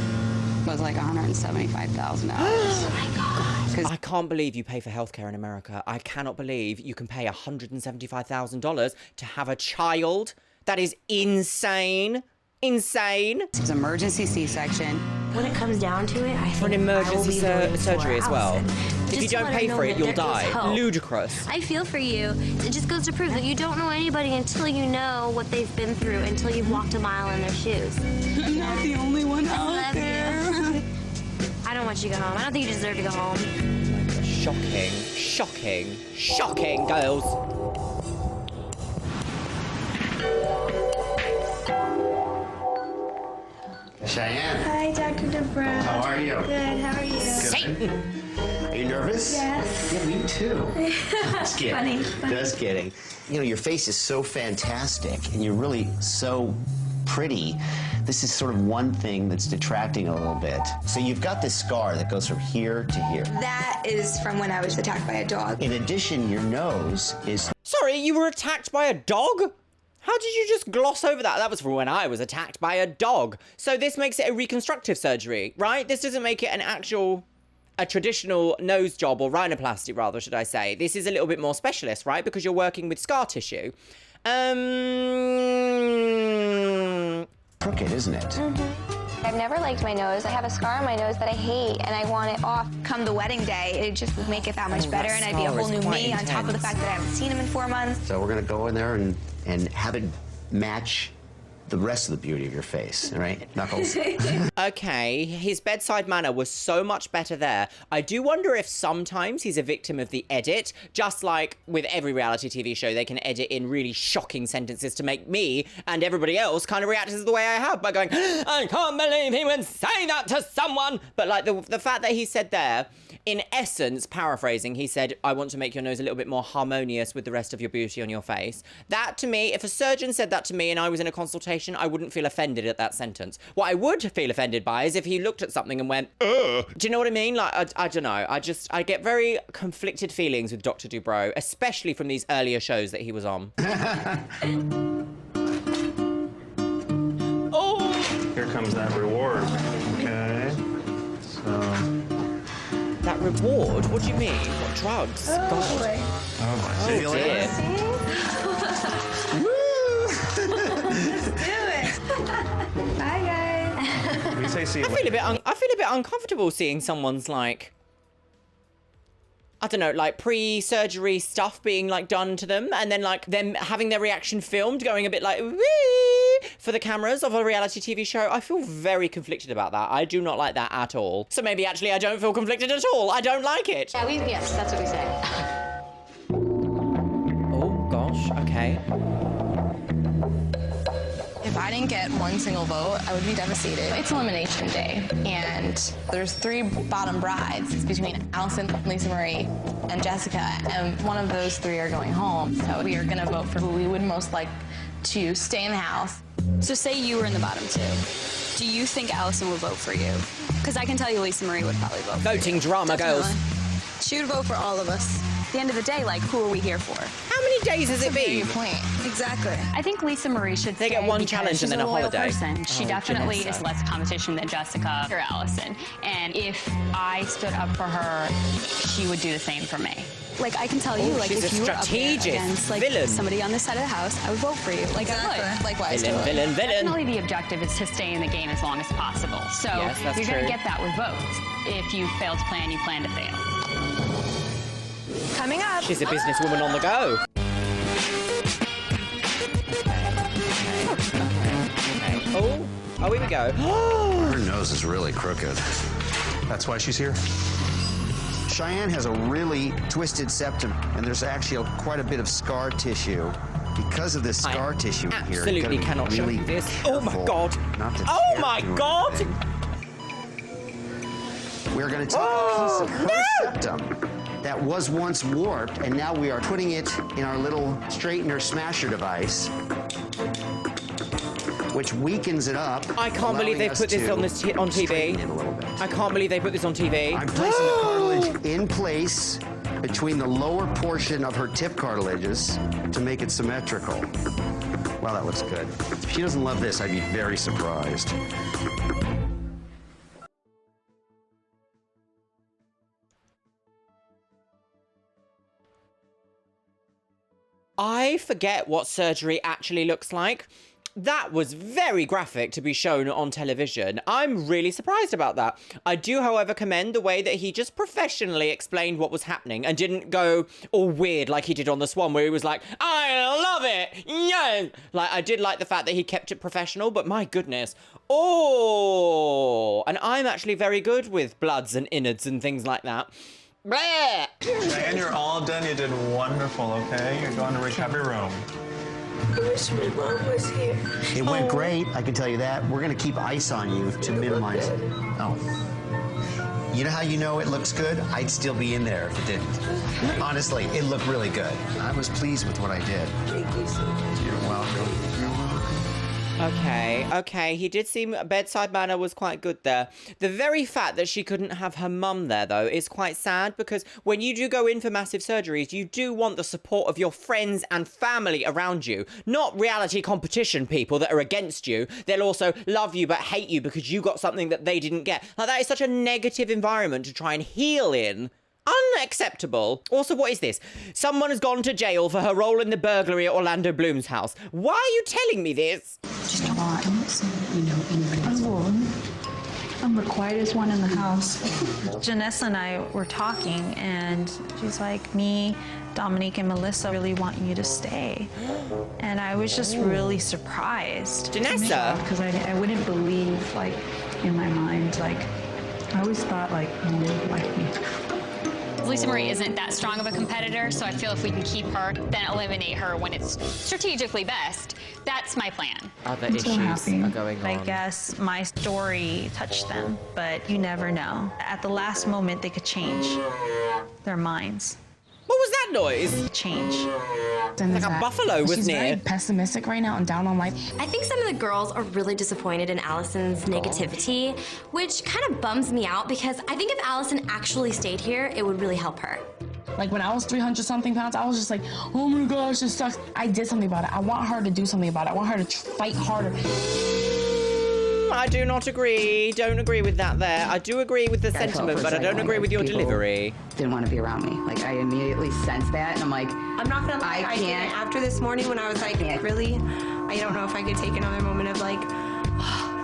was like $175,000. Oh my God. I can't believe you pay for healthcare in America. I cannot believe you can pay $175,000 to have a child. That is insane. Insane. It was an emergency C-section. When it comes down to it, I think for an emergency surgery as well. If you Just don't let her pay know for it, that you'll there die. is hope. Ludicrous. I feel for you. It just goes to prove that you don't know anybody until you know what they've been through, until you've walked a mile in their shoes. I'm not the only one out there. I don't want you to go home. I don't think you deserve to go home. Shocking, shocking, shocking, girls. Cheyenne. Hi, Dr. Dubrow. How are you? Good, how are you? Satan. Are you nervous? Yes. Yeah, me too. Just kidding. Funny. Just kidding. You know, your face is so fantastic, and you're really so pretty. This is sort of one thing that's detracting a little bit. So you've got this scar that goes from here to here. That is from when I was attacked by a dog. In addition, your nose is... Sorry, you were attacked by a dog? How did you just gloss over that? That was from when I was attacked by a dog. So this makes it a reconstructive surgery, right? This doesn't make it a traditional nose job, or rhinoplasty rather, should I say. This is a little bit more specialist, right? Because you're working with scar tissue. Crooked, isn't it? I've never liked my nose. I have a scar on my nose that I hate, and I want it off. Come the wedding day, it just would make it that much better, and I'd be a whole new me on top of the fact that I haven't seen him in 4 months. So we're gonna go in there and have it match the rest of the beauty of your face, all right? Knuckles. Okay, his bedside manner was so much better there. I do wonder if sometimes he's a victim of the edit, just like with every reality TV show, they can edit in really shocking sentences to make me and everybody else kind of react to the way I have by going, I can't believe he would say that to someone. But like the fact that he said there, in essence, paraphrasing, he said, I want to make your nose a little bit more harmonious with the rest of your beauty on your face. That to me, if a surgeon said that to me and I was in a consultation, I wouldn't feel offended at that sentence. What I would feel offended by is if he looked at something and went, ugh. Do you know what I mean? Like, I don't know. I get very conflicted feelings with Dr. Dubrow, especially from these earlier shows that he was on. Oh! Here comes that reward. Okay. So... That reward? What do you mean? What drugs? Oh, God. boy. Oh, my dear. Let's do it. Bye, guys. We say see you I feel a bit uncomfortable seeing someone's like, I don't know, like pre-surgery stuff being like done to them, and then like them having their reaction filmed, going a bit like wee for the cameras of a reality TV show. I feel very conflicted about that. I do not like that at all. So maybe actually I don't feel conflicted at all. I don't like it. Yeah, yes, that's what we say. Oh gosh, okay. If I didn't get one single vote, I would be devastated. It's elimination day, and there's 3 bottom brides. It's between Allison, Lisa Marie, and Jessica, and one of those 3 are going home. So we are gonna vote for who we would most like to stay in the house. So say you were in the bottom 2. Do you think Allison would vote for you? Because I can tell you Lisa Marie would probably vote for you. Voting drama, girls. She would vote for all of us. the end of the day, like, who are we here for? How many days has it been? Point. Exactly. I think Lisa Marie should They get one challenge and then a loyal holiday. Person. She Oh, definitely Jenessa. is less competition than Jessica or Allison. And if I stood up for her, she would do the same for me. Like, I can tell you, like, she's if a you were up there strategist against, like, villain. somebody on this side of the house, I would vote for you. Like, I would. Likewise. Villain. Definitely the objective is to stay in the game as long as possible. So Yes, that's you're going true. to get that with votes. If you fail to plan, you plan to fail. Coming up. She's a businesswoman on the go. Okay. Oh, here we go. Her nose is really crooked. That's why she's here? Cheyenne has a really twisted septum, and there's actually quite a bit of scar tissue. Because of this scar tissue here, you Absolutely gotta cannot be show really you this. Oh my careful god. not to Oh tear my through god. anything. We're going to take a piece of her septum that was once warped, and now we are putting it in our little straightener smasher device, which weakens it up. I can't believe they allowing put us this to on on TV. straighten it a little bit. I can't believe they put this on TV. I'm placing the cartilage in place between the lower portion of her tip cartilages to make it symmetrical. Wow, that looks good. If she doesn't love this, I'd be very surprised. I forget what surgery actually looks like. That was very graphic to be shown on television. I'm really surprised about that. I do, however, commend the way that he just professionally explained what was happening and didn't go all weird like he did on The Swan, where he was like, I love it, yeah. Like, I did like the fact that he kept it professional, but my goodness. Oh, and I'm actually very good with bloods and innards and things like that. Bleh. Cheyenne, you're all done. You did wonderful, okay? You're going to recovery room. I wish my mom was here. It went great, I can tell you that. We're gonna keep ice on you to minimize it. Oh. You know how you know it looks good? I'd still be in there if it didn't. Honestly, it looked really good. I was pleased with what I did. Thank you so much. You're welcome. You're welcome. Okay, he did seem bedside manner was quite good there. The very fact that she couldn't have her mum there, though, is quite sad, because when you do go in for massive surgeries, you do want the support of your friends and family around you, not reality competition people that are against you. They'll also love you but hate you because you got something that they didn't get. Like, that is such a negative environment to try and heal in. Unacceptable. Also, what is this? Someone has gone to jail for her role in the burglary at Orlando Bloom's house. Why are you telling me this? Just don't you know anybody else. I won't. I'm the quietest one in the house. Jenessa and I were talking, and she's like, me, Dominique, and Melissa really want you to stay. And I was just really surprised. Jenessa? Because I wouldn't believe, like, in my mind, like, I always thought, like, no one would like me. Lisa Marie isn't that strong of a competitor, so I feel if we can keep her, then eliminate her when it's strategically best. That's my plan. Other issues are going on. I guess my story touched them, but you never know. At the last moment, they could change their minds. What was that noise? Change. Like a buffalo was she's near. very pessimistic right now and down on life. I think some of the girls are really disappointed in Allison's negativity, which kind of bums me out because I think if Allison actually stayed here, it would really help her. Like when I was 300-something pounds, I was just like, oh my gosh, this sucks. I did something about it. I want her to do something about it. I want her to fight harder. I do not agree. Don't agree with that there. I do agree with the sentiment, but I don't agree with your delivery. Didn't want to be around me. Like, I immediately sensed that, and I'm like, I'm not gonna lie, I didn't after this morning when I was like, really? I don't know if I could take another moment of like,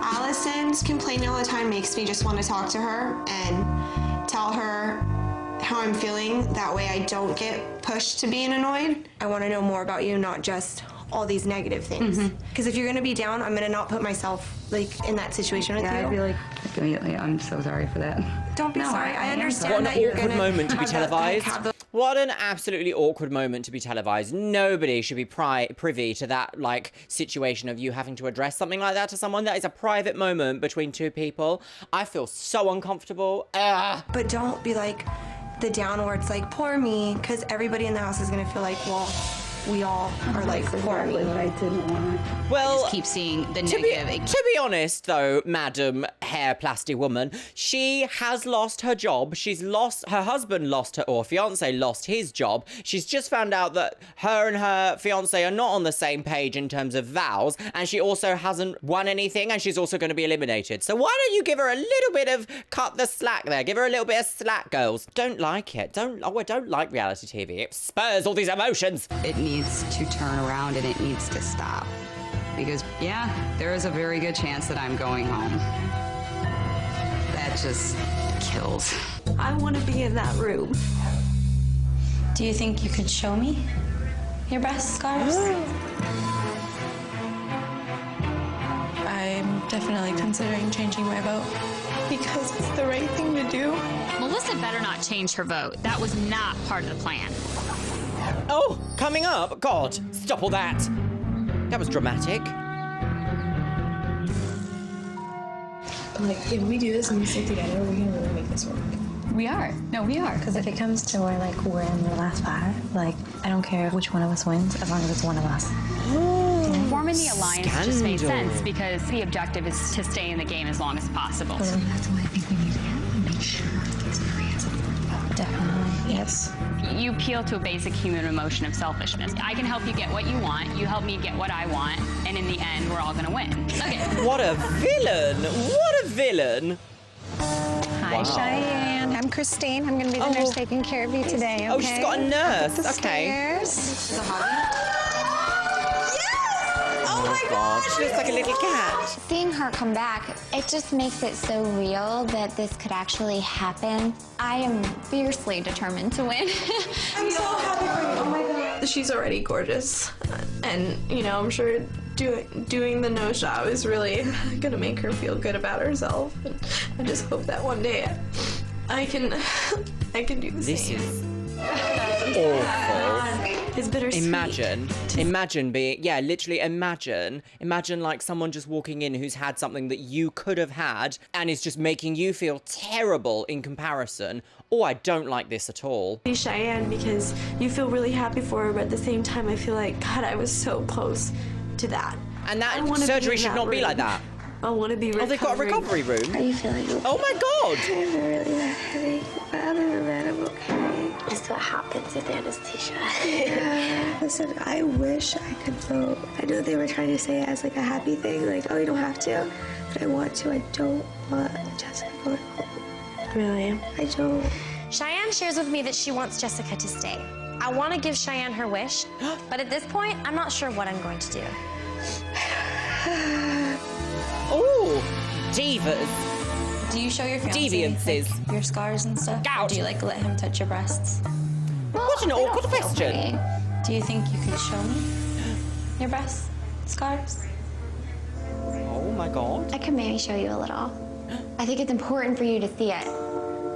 Allison's complaining all the time makes me just want to talk to her and tell her how I'm feeling. That way I don't get pushed to being annoyed. I want to know more about you, not just all these negative things. Because if you're gonna be down, I'm gonna not put myself like in that situation with you. I'd be like, immediately, I'm so sorry for that. Don't be sorry. I understand What that an you're awkward gonna moment to be have televised. have the What an absolutely awkward moment to be televised. Nobody should be privy to that, like, situation of you having to address something like that to someone. That is a private moment between two people. I feel so uncomfortable. But don't be like the down where it's like, poor me, because everybody in the house is gonna feel like, well, we all are like horribly. I didn't want to. Well, I just keep seeing the negative. To be honest, though, Madam Hair Plasty Woman, she has lost her job. Her husband lost her, or fiance lost his job. She's just found out that her and her fiance are not on the same page in terms of vows, and she also hasn't won anything, and she's also going to be eliminated. So why don't you give her a little bit of cut the slack there? Give her a little bit of slack, girls. Don't like it. I don't like reality TV. It spurs all these emotions. It needs to turn around and it needs to stop. Because, yeah, there is a very good chance that I'm going home. That just kills. I want to be in that room. Do you think you could show me your breast scars? I'm definitely considering changing my vote because it's the right thing to do. Melissa better not change her vote. That was not part of the plan. Oh, coming up. God, stop all that. That was dramatic. Like, if we do this and we stick together, we can really make this work. We are. No, we are. Because if it comes to where, like, we're in the last 5, like, I don't care which one of us wins as long as it's one of us. Forming the alliance just made sense because the objective is to stay in the game as long as possible. That's why I think we need to make sure those areas are definitely. Yes. You appeal to a basic human emotion of selfishness. I can help you get what you want, you help me get what I want, and in the end, we're all gonna win. Okay. What a villain! What a villain! Hi, Wow. Cheyenne. I'm Christine. I'm going to be the nurse taking care of you today, okay? Oh, she's got a nurse. The Okay. stairs. Oh my God. She looks like a little cat. Seeing her come back, it just makes it so real that this could actually happen. I am fiercely determined to win. I'm so happy for you. Oh my God. She's already gorgeous. And, you know, I'm sure doing the nose job is really gonna make her feel good about herself. And I just hope that one day I can do the This same. is awful. It's bittersweet. Imagine being, yeah, literally imagine like someone just walking in who's had something that you could have had and is just making you feel terrible in comparison. Oh, I don't like this at all. Be Cheyenne because you feel really happy for her, but at the same time I feel like, God, I was so close to that. And that surgery should not be like that. I want to be recovering. Oh, they've got a recovery room? Are you feeling okay? Oh my God! I have a really bad headache, but other than that, I'm okay. Just what happens with anesthesia. Listen, I wish I could vote. I know they were trying to say it as like a happy thing, like, oh, you don't have to. But I want to. I don't want Jessica going home. Really? I don't. Cheyenne shares with me that she wants Jessica to stay. I want to give Cheyenne her wish, but at this point, I'm not sure what I'm going to do. Oh, divas. Do you show your fiancé Deviances. like, your scars and stuff? Or do you like let him touch your breasts? What an awkward question. Do you think you could show me your breast scars? Oh my God. I could maybe show you a little. I think it's important for you to see it.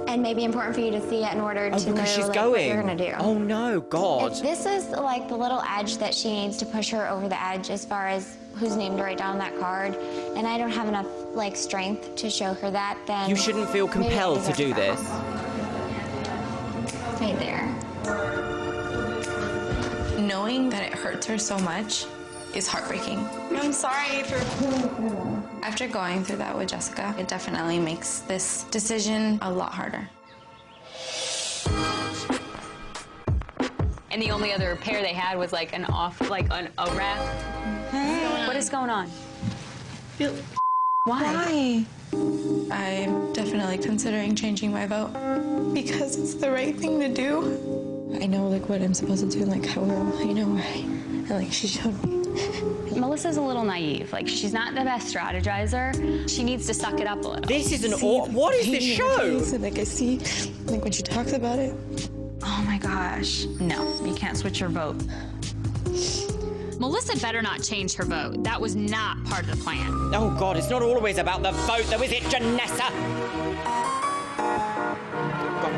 And maybe important for you to see it in order to know because she's like, going. what you're gonna do. Oh no, God. If this is like the little edge that she needs to push her over the edge as far as whose name to write down on that card, and I don't have enough like strength to show her that, then You shouldn't feel maybe I compelled to deserve do to go this. home. Right there. Knowing that it hurts her so much is heartbreaking. I'm sorry for... After going through that with Jessica, it definitely makes this decision a lot harder. And the only other pair they had was like a wrap. What is going on? Why? I'm definitely considering changing my vote. Because it's the right thing to do. I know, like, what I'm supposed to do, like, how will, you know, and, like, she showed me. Melissa's a little naive. Like, she's not the best strategizer. She needs to suck it up a little. This is what is this show? So, like, I see, like, when she talks about it. Oh my gosh. No, you can't switch your vote. Melissa better not change her vote. That was not part of the plan. Oh God, it's not always about the vote though, is it, Jenessa?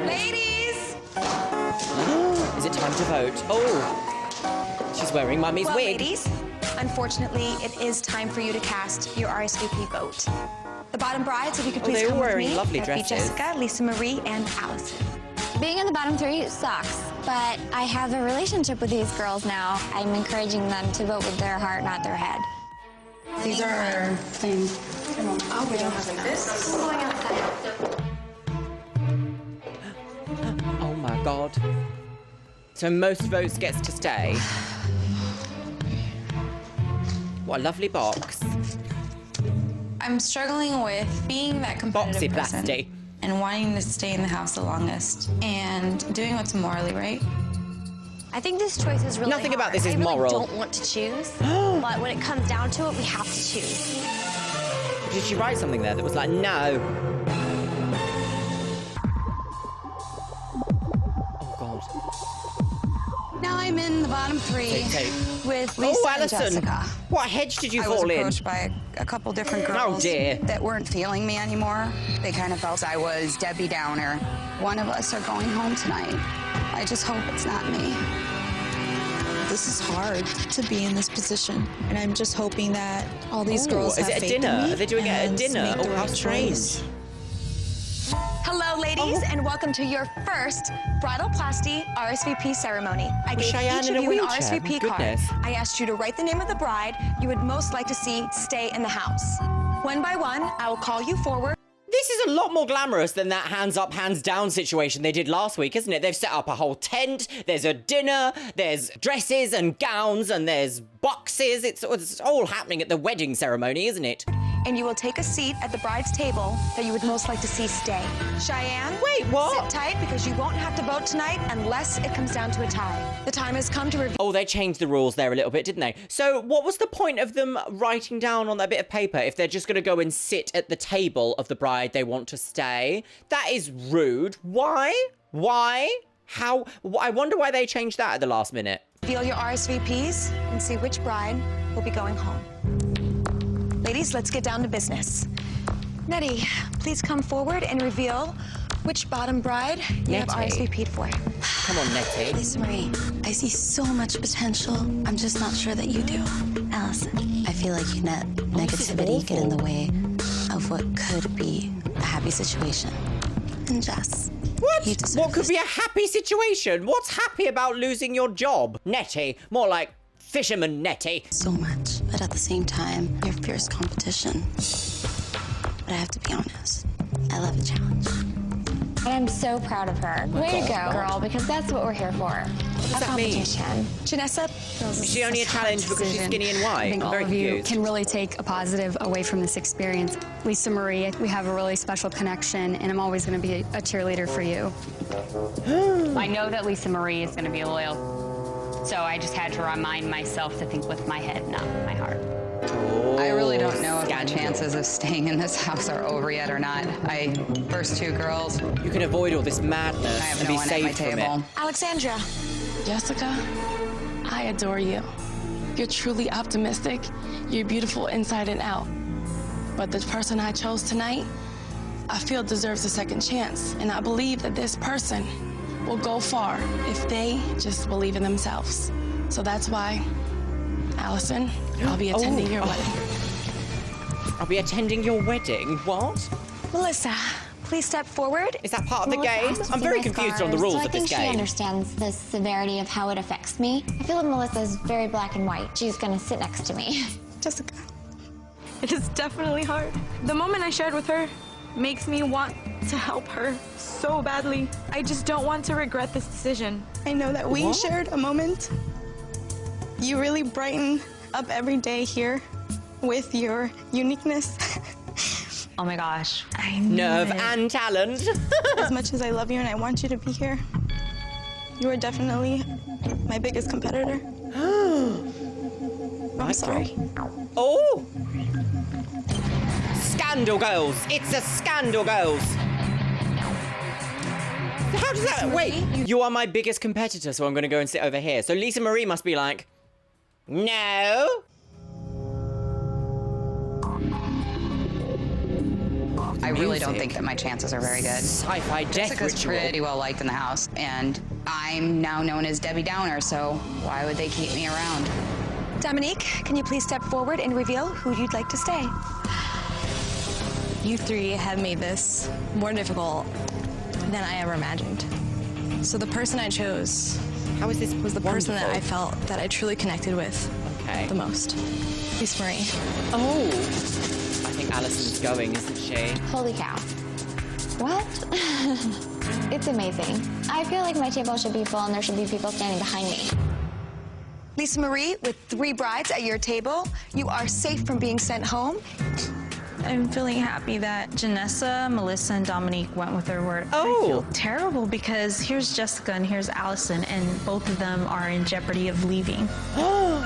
Ladies! Is it time to vote? Oh, she's wearing Mummy's Well, wig. ladies, unfortunately, it is time for you to cast your RSVP vote. The bottom brides, if you could please they're come with wearing me. lovely That'd be dresses. Jessica, Lisa Marie, and Allison. Being in the bottom three sucks, but I have a relationship with these girls now. I'm encouraging them to vote with their heart, not their head. These are our things. Oh, we don't have like this. We're going outside. Oh my god. So most votes gets to stay. What a lovely box. I'm struggling with being that competitive person Boxy-plasty. and wanting to stay in the house the longest and doing what's morally right. I think this choice is really Nothing about hard. this is I really moral. don't want to choose, but when it comes down to it, we have to choose. Did she write something there that was like, no? Oh god. Now I'm in the bottom three with Lisa Oh, and Allison. Jessica. What hedge did you I was fall in? approached by a couple different Oh, girls dear. that weren't feeling me anymore. They kind of felt I was Debbie Downer. One of us are going home tonight. I just hope it's not me. This is hard to be in this position, and I'm just hoping that all these Ooh, girls is have it a faith in dinner? me Are they doing it at and dinner? make the Oh, how right strange. choice. Hello, ladies, and welcome to your first BRIDALPLASTY RSVP ceremony. I Was gave Cheyenne each in of a you an wheelchair? RSVP My card. goodness. I asked you to write the name of the bride you would most like to see stay in the house. One by one, I will call you forward. This is a lot more glamorous than that hands up, hands down situation they did last week, isn't it? They've set up a whole tent, there's a dinner, there's dresses and gowns, and there's boxes. It's all happening at the wedding ceremony, isn't it? And you will take a seat at the bride's table that you would most like to see stay. Cheyenne, wait, what? Sit tight because you won't have to vote tonight unless it comes down to a tie. The time has come to reveal. Oh, they changed the rules there a little bit, didn't they? So what was the point of them writing down on that bit of paper if they're just going to go and sit at the table of the bride they want to stay? That is rude. Why? Why? How? I wonder why they changed that at the last minute. Reveal your RSVPs and see which bride will be going home. Ladies, let's get down to business. Nettie, please come forward and reveal which bottom bride you have Nettie. RSVP'd for. Come on, Nettie. Lisa Marie, I see so much potential. I'm just not sure that you do. Allison, I feel like you let negativity get in the way of what could be a happy situation. And Jess, What? you deserve What could this. be a happy situation? What's happy about losing your job? Nettie. More like fisherman Nettie. So much, but at the same time, you're fierce competition. But I have to be honest, I love a challenge. And I'm so proud of her. Way to go, girl, because that's what we're here for. What does that mean? Janessa, Is she only a challenge because she's skinny and I white? think I'm all very of you confused. can really take a positive away from this experience. Lisa Marie, we have a really special connection, and I'm always going to be a cheerleader for you. I know that Lisa Marie is going to be loyal, so I just had to remind myself to think with my head, not with my heart. I really don't know if my chances of staying in this house are over yet or not. First two girls. You can avoid all this madness I have and no be one at my saved from table. it. Alexandra. Jessica, I adore you. You're truly optimistic. You're beautiful inside and out. But the person I chose tonight, I feel deserves a second chance. And I believe that this person will go far if they just believe in themselves. So that's why, Allison, I'll be attending your wedding. I'll be attending your wedding? What? Melissa, please step forward. Is that part of the Melissa game? has to I'm see very my confused on the scars, rules so I of this think she game. understands the severity of how it affects me. I feel like Melissa's very black and white. She's gonna sit next to me. Jessica, it is definitely hard. The moment I shared with her makes me want to help her so badly. I just don't want to regret this decision. I know that we shared a moment. You really brighten up every day here with your uniqueness. Oh my gosh. Nerve and talent. As much as I love you and I want you to be here, you are definitely my biggest competitor. I'm sorry. Oh! Scandal girls! It's a scandal girls! How does that... Wait, you are my biggest competitor, so I'm going to go and sit over here. So Lisa Marie must be like, no. I really don't think that my chances are very good. Sci-fi death Jessica's ritual. pretty well liked in the house, and I'm now known as Debbie Downer, so why would they keep me around? Dominique, can you please step forward and reveal who you'd like to stay? You three have made this more difficult than I ever imagined. So the person I chose How is this was the person that wonderful? I felt that I truly connected with the most. Lisa Marie. Oh, I think Allison's going, isn't she? Holy cow. What? It's amazing. I feel like my table should be full and there should be people standing behind me. Lisa Marie, with 3 brides at your table, you are safe from being sent home. I'm feeling happy that Jenessa, Melissa, and Dominique went with their word. I feel terrible because here's Jessica and here's Allison, and both of them are in jeopardy of leaving.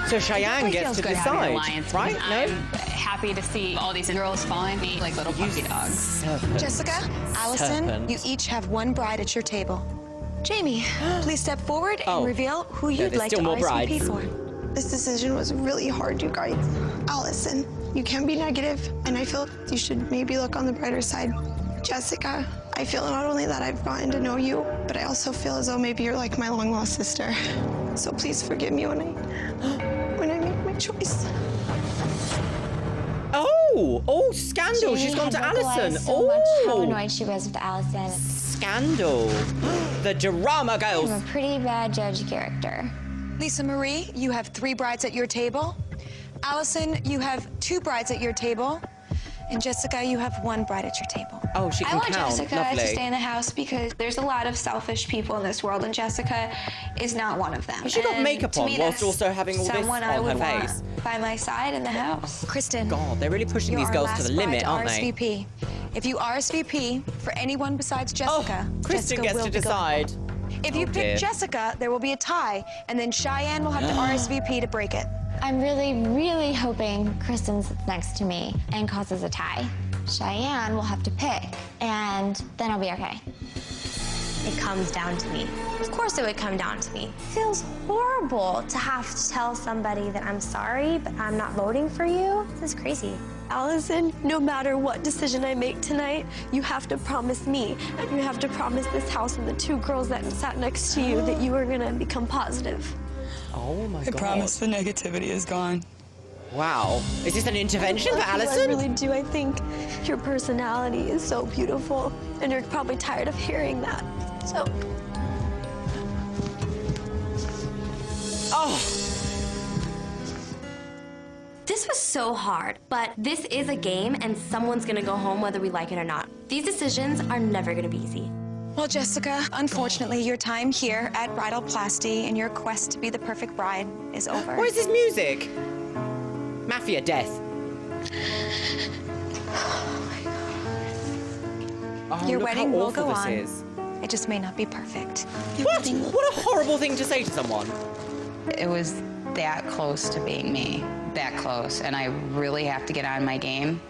So Cheyenne gets to decide, right? No? I'm happy to see all these girls following me like little puppy dogs. Jessica, Allison, you each have 1 bride at your table. Jamie, please step forward and reveal who you'd like to RSVP for. This decision was really hard, you guys. Allison, you can be negative, and I feel you should maybe look on the brighter side. Jessica, I feel not only that I've gotten to know you, but I also feel as though maybe you're like my long-lost sister. So please forgive me when I make my choice. Oh, scandal. She's gone to Allison. So much how annoyed she was with Allison. Scandal. The drama girls. I'm a pretty bad judge character. Lisa Marie, you have 3 brides at your table. Allison, you have 2 brides at your table. And Jessica, you have 1 bride at your table. Oh, she can I want count. Jessica Lovely. to stay in the house because there's a lot of selfish people in this world, and Jessica is not one of them. But she got And makeup to on me, whilst that's also having all this someone I on would her want face. by my side in the house. Kristen. God, they're really pushing you're these our girls to last the bride limit, to aren't they? RSVP. If you RSVP for anyone besides Jessica, Kristen Jessica gets will to be decide. gone. If you Oh, pick dear. Jessica, there will be a tie, and then Cheyenne will have to RSVP to break it. I'm really, really hoping Kristen sits next to me and causes a tie. Cheyenne will have to pick, and then I'll be okay. It comes down to me. Of course it would come down to me. It feels horrible to have to tell somebody that I'm sorry, but I'm not voting for you. This is crazy. Allison, no matter what decision I make tonight, you have to promise me, and you have to promise this house and the 2 girls that sat next to you that you are gonna become positive. Oh my God. I promise the negativity is gone. Wow. Is this an intervention for Allison? I really do. I think your personality is so beautiful, and you're probably tired of hearing that. So. Oh. This was so hard, but this is a game, and someone's gonna go home whether we like it or not. These decisions are never gonna be easy. Well, Jessica, unfortunately, your time here at BRIDALPLASTY and your quest to be the perfect bride is over. What is this music? Mafia death. Oh, Your look wedding how will awful go this on. is. It just may not be perfect. What? What a horrible thing to say to someone. It was that close to being me, that close. And I really have to get on my game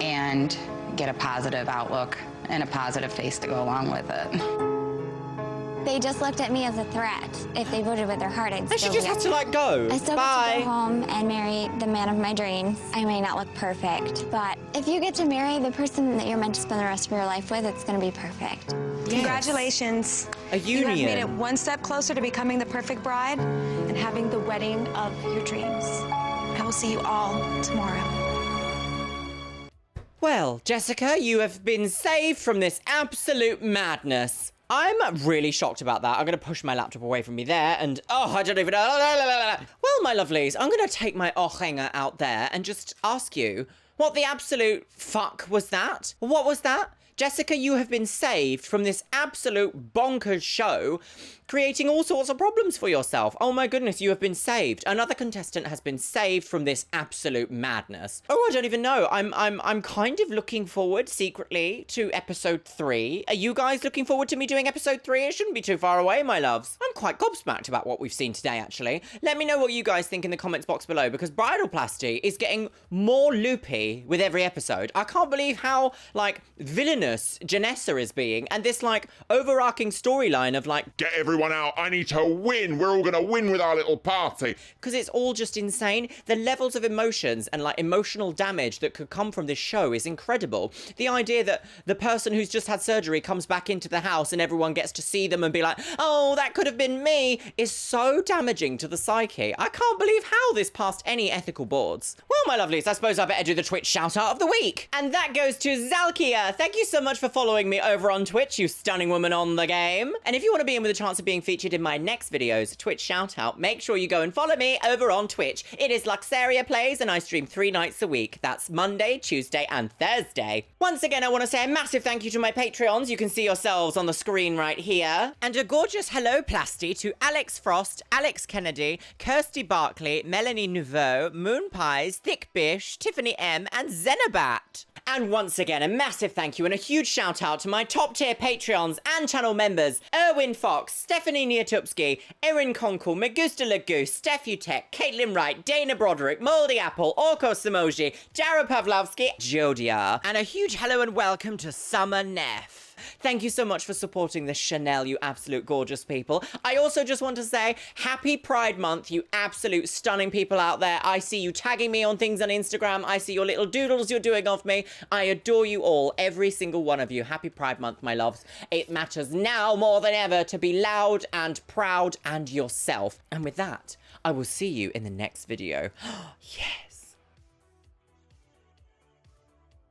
and get a positive outlook and a positive face to go along with it. They just looked at me as a threat. If they voted with their heart, I'd And still she just be has to like go. I still Bye. get to go home and marry the man of my dreams. I may not look perfect, but if you get to marry the person that you're meant to spend the rest of your life with, it's gonna be perfect. Congratulations. A You have made union. it one step closer to becoming the perfect bride and having the wedding of your dreams. I will see you all tomorrow. Well, Jessica, you have been saved from this absolute madness. I'm really shocked about that. I'm going to push my laptop away from me there and, I don't even know. Well, my lovelies, I'm going to take my hanger out there and just ask you, what the absolute fuck was that? What was that? Jessica, you have been saved from this absolute bonkers show, creating all sorts of problems for yourself. Oh my goodness, you have been saved. Another contestant has been saved from this absolute madness. Oh, I don't even know. I'm kind of looking forward secretly to episode 3. Are you guys looking forward to me doing episode 3? It shouldn't be too far away, my loves. I'm quite gobsmacked about what we've seen today, actually. Let me know what you guys think in the comments box below, because BRIDALPLASTY is getting more loopy with every episode. I can't believe how, like, villainous Jenessa is being, and this, like, overarching storyline of, like, get everyone out, I need to win, we're all gonna win with our little party. Because it's all just insane. The levels of emotions and, like, emotional damage that could come from this show is incredible. The idea that the person who's just had surgery comes back into the house and everyone gets to see them and be like, oh, that could have been me, is so damaging to the psyche. I can't believe how this passed any ethical boards. Well, my lovelies, I suppose I better do the Twitch shout out of the week. And that goes to Zalkia. Thank you so so much for following me over on Twitch, you stunning woman on the game. And if you want to be in with a chance of being featured in my next video's Twitch shout out, make sure you go and follow me over on Twitch. It is Luxeria Plays and I stream 3 nights a week. That's Monday, Tuesday and Thursday. Once again, I want to say a massive thank you to my Patreons. You can see yourselves on the screen right here. And a gorgeous hello plasty to Alex Frost, Alex Kennedy, Kirsty Barkley, Melanie Nouveau, Moon Pies, Thick Bish, Tiffany M and Zenabat. And once again, a massive thank you and a huge shout out to my top tier Patreons and channel members, Erwin Fox, Stephanie Niatupski, Erin Conkle, Megusta Lagoose, Steph Utek, Caitlin Wright, Dana Broderick, Moldy Apple, Orko Samoji, Dara Pavlovsky, Jodia. And a huge hello and welcome to Summer Neff. Thank you so much for supporting this Chanel, you absolute gorgeous people. I also just want to say happy Pride Month, you absolute stunning people out there. I see you tagging me on things on Instagram. I see your little doodles you're doing of me. I adore you all, every single one of you. Happy Pride Month, my loves. It matters now more than ever to be loud and proud and yourself. And with that, I will see you in the next video. Yes.